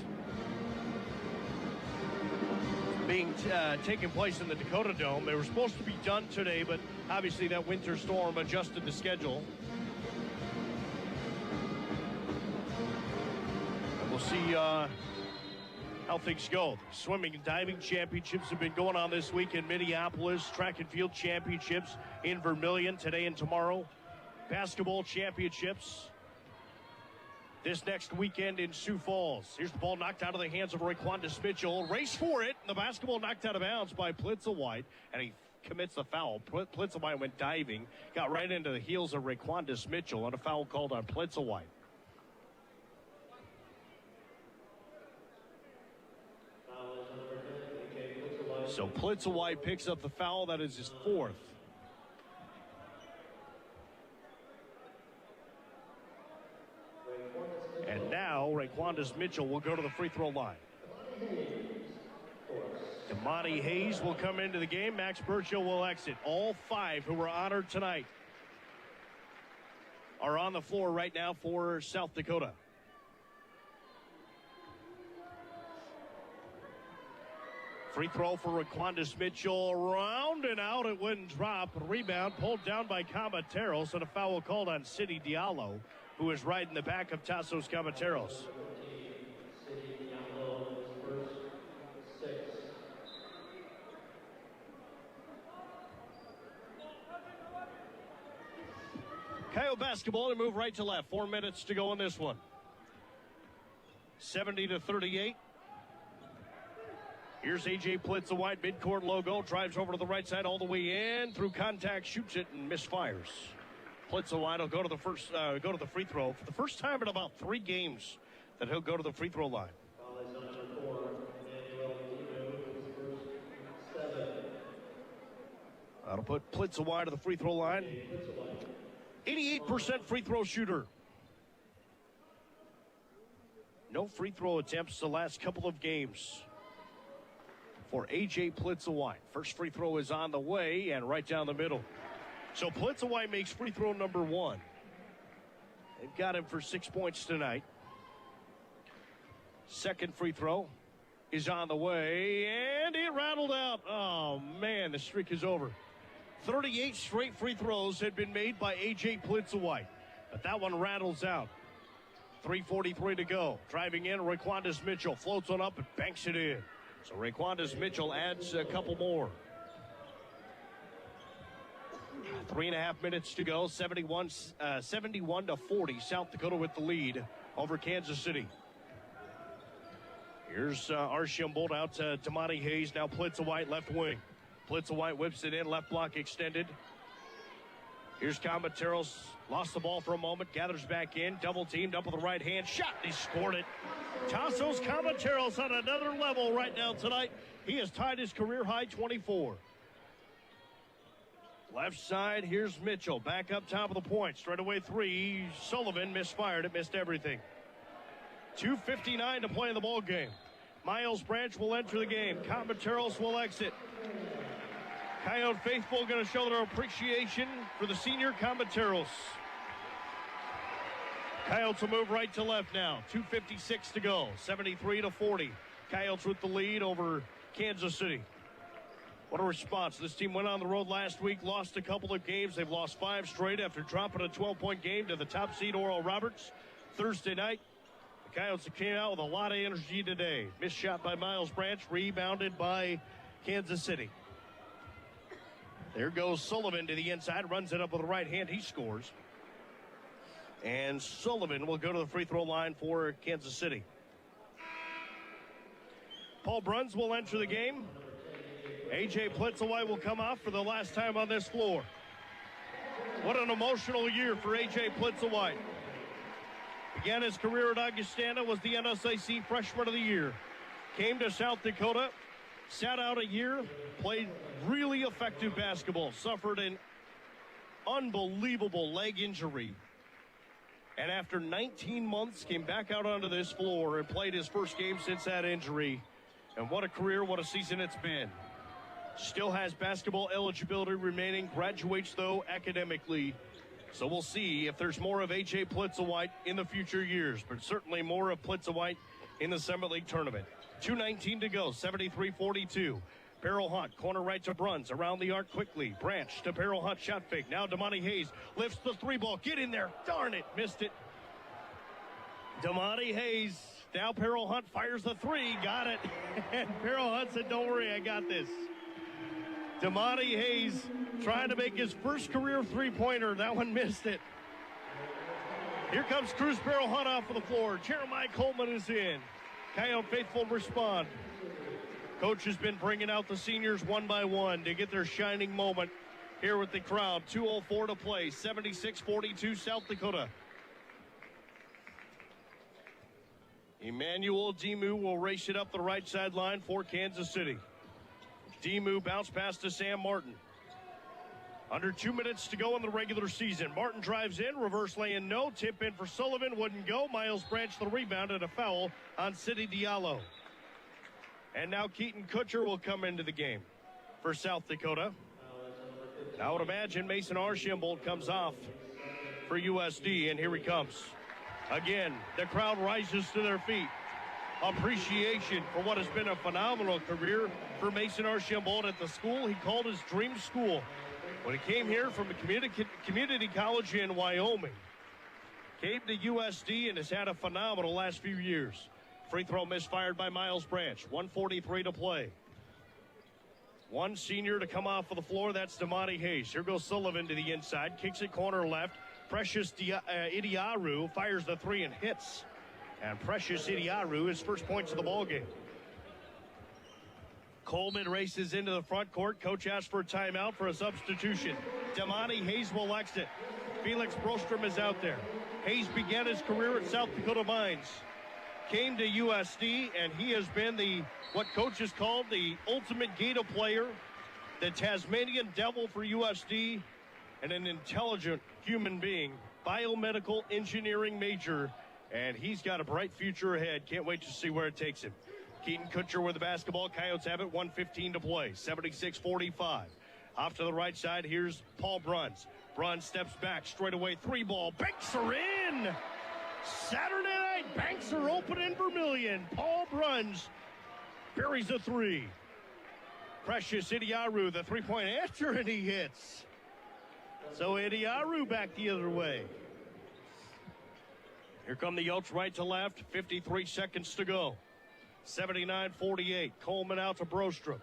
being taking place in the Dakota Dome. They were supposed to be done today, but obviously that winter storm adjusted the schedule. And we'll see how things go. Swimming and diving championships have been going on this week in Minneapolis. Track and field championships in Vermillion today and tomorrow. Basketball championships this next weekend in Sioux Falls. Here's the ball knocked out of the hands of Raquandis Mitchell. Race for it. And the basketball knocked out of bounds by Plitzawide. And he commits the foul. Plitzawide went diving. Got right into the heels of Raquandis Mitchell. And a foul called on Plitzawide. So Plitzawide picks up the foul. That is his 4th. And now Raquandis Mitchell will go to the free throw line. Damani Hayes will come into the game. Max Burchill will exit. All 5 who were honored tonight are on the floor right now for South Dakota. Free throw for Raquandis Mitchell. Around and out. It wouldn't drop. Rebound pulled down by Combateros, and a foul called on Sidi Diallo, who is right in the back of Tassos Combateros. Coyote basketball to move right to left. 4 minutes to go in this one. 70-38. Here's A.J. Plitzawhite, midcourt logo, drives over to the right side all the way in, through contact, shoots it, and misfires. Plitzawhite will go to the free throw for the first time in about 3 games that he'll go to the free throw line. That'll put Plitzawhite to the free throw line. 88% free throw shooter. No free throw attempts the last couple of games for A.J. Plitzawhite. First free throw is on the way and right down the middle. So Plitzawhite makes free throw number 1. They've got him for 6 points tonight. Second free throw is on the way, and it rattled out. Oh, man, the streak is over. 38 straight free throws had been made by A.J. Plitzawhite, but that one rattles out. 3:43 to go. Driving in, Raquandis Mitchell floats on up and banks it in. So Raquandis Mitchell adds a couple more. 3.5 minutes to go. 71 to 40. South Dakota with the lead over Kansas City. Here's Archambault out to Damani Hayes. Now Plitzawhite left wing. Plitzawhite whips it in. Left block extended. Here's Comateros. Lost the ball for a moment. Gathers back in. Double teamed up with the right hand. Shot. He scored it. Tassos Comateros on another level right now tonight. He has tied his career high 24. Left side. Here's Mitchell. Back up top of the point. Straightaway 3. Sullivan misfired. It missed everything. 2:59 to play in the ball game. Miles Branch will enter the game. Comateros will exit. Coyote faithful going to show their appreciation for the senior Comateros. Coyotes will move right to left now. 2:56 to go. 73 to 40. Coyotes with the lead over Kansas City. What a response. This team went on the road last week, lost a couple of games. They've lost 5 straight after dropping a 12-point game to the top seed Oral Roberts Thursday night. The Coyotes came out with a lot of energy today. Missed shot by Miles Branch, rebounded by Kansas City. There goes Sullivan to the inside, runs it up with the right hand. He scores. And Sullivan will go to the free throw line for Kansas City. Paul Bruns will enter the game. A.J. Plitzawhite will come off for the last time on this floor. What an emotional year for A.J. Plitzawhite. Began his career at Augustana, was the NSIC Freshman of the Year. Came to South Dakota, sat out a year, played really effective basketball, suffered an unbelievable leg injury. And after 19 months, came back out onto this floor and played his first game since that injury. And what a career, what a season it's been. Still has basketball eligibility remaining, graduates, though, academically. So we'll see if there's more of A.J. Plitzawhite in the future years, but certainly more of Plitzawhite in the Summit League tournament. 2:19 to go, 73-42. Barrel Hunt, corner right to Bruns, around the arc quickly. Branch to Barrel Hunt, shot fake. Now Damani Hayes lifts the 3 ball. Get in there. Darn it, missed it. Damani Hayes, now Barrel Hunt fires the 3. Got it. And Barrel Hunt said, don't worry, I got this. Damani Hayes trying to make his first career 3-pointer. That one missed it. Here comes Kruz Barrel Hunt off of the floor. Jeremiah Coleman is in. Coyote faithful respond. Coach has been bringing out the seniors one by one to get their shining moment here with the crowd. 2:04 to play. 76-42 South Dakota. Emmanuel Demu will race it up the right sideline for Kansas City. Demu bounce pass to Sam Martin. Under 2 minutes to go in the regular season. Martin drives in, reverse lay-in, no. Tip in for Sullivan, wouldn't go. Miles Branch the rebound and a foul on City Diallo. And now Keaton Kutcher will come into the game for South Dakota. I would imagine Mason Archambault comes off for USD, and here he comes. Again, the crowd rises to their feet. Appreciation for what has been a phenomenal career for Mason Archambault at the school he called his dream school when he came here from a community college in Wyoming. Came to USD and has had a phenomenal last few years. Free throw misfired by Miles Branch. 1:43 to play. One senior to come off of the floor. That's Damani Hayes. Here goes Sullivan to the inside. Kicks it corner left. Precious Idiaru fires the 3 and hits. And Precious Idiaru, his first points of the ball game. Coleman races into the front court. Coach asks for a timeout for a substitution. Damani Hayes will exit. Felix Brostrom is out there. Hayes began his career at South Dakota Mines. Came to USD, and he has been what coaches called the ultimate Gator player, the Tasmanian Devil for USD, and an intelligent human being, biomedical engineering major, and he's got a bright future ahead. Can't wait to see where it takes him. Keaton Kutcher with the basketball. Coyotes have it, 1:15 to play, 76-45. Off to the right side, here's Paul Bruns. Bruns steps back, straight away, three ball, banks her in! Saturday night, banks are open in Vermilion. Paul Bruns buries a three. Precious Idiaru, the three-point answer, and he hits. So Idiaru back the other way. Here come the Yotes right to left, 53 seconds to go. 79-48, Coleman out to Brostrom.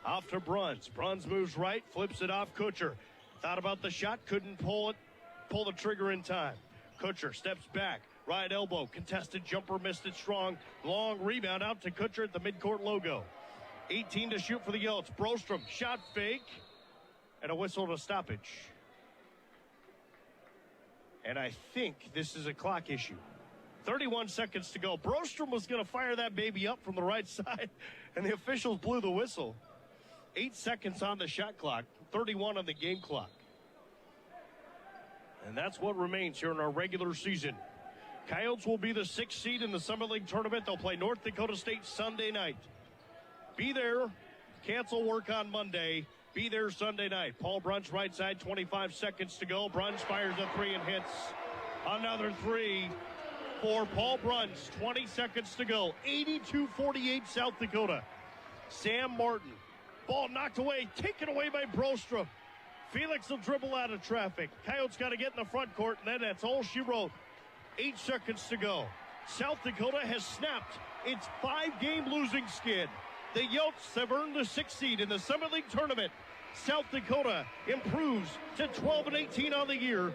Off to Bruns. Bruns moves right, flips it off Kutcher. Thought about the shot, couldn't pull the trigger in time. Kutcher steps back, right elbow, contested jumper, missed it strong. Long rebound out to Kutcher at the midcourt logo. 18 to shoot for the Yotes. Brostrom, shot fake, and a whistle to stoppage. And I think this is a clock issue. 31 seconds to go. Brostrom was going to fire that baby up from the right side, and the officials blew the whistle. 8 seconds on the shot clock, 31 on the game clock. And that's what remains here in our regular season. Coyotes will be the 6th seed in the Summer League tournament. They'll play North Dakota State Sunday night. Be there. Cancel work on Monday. Be there Sunday night. Paul Bruns right side, 25 seconds to go. Bruns fires a three and hits another three for Paul Bruns. 20 seconds to go. 82-48 South Dakota. Sam Martin. Ball knocked away, taken away by Brostrom. Felix will dribble out of traffic. Coyotes got to get in the front court, and then that's all she wrote. 8 seconds to go. South Dakota has snapped its 5-game losing skid. The Yotes have earned the 6th seed in the Summer League tournament. South Dakota improves to 12-18 on the year.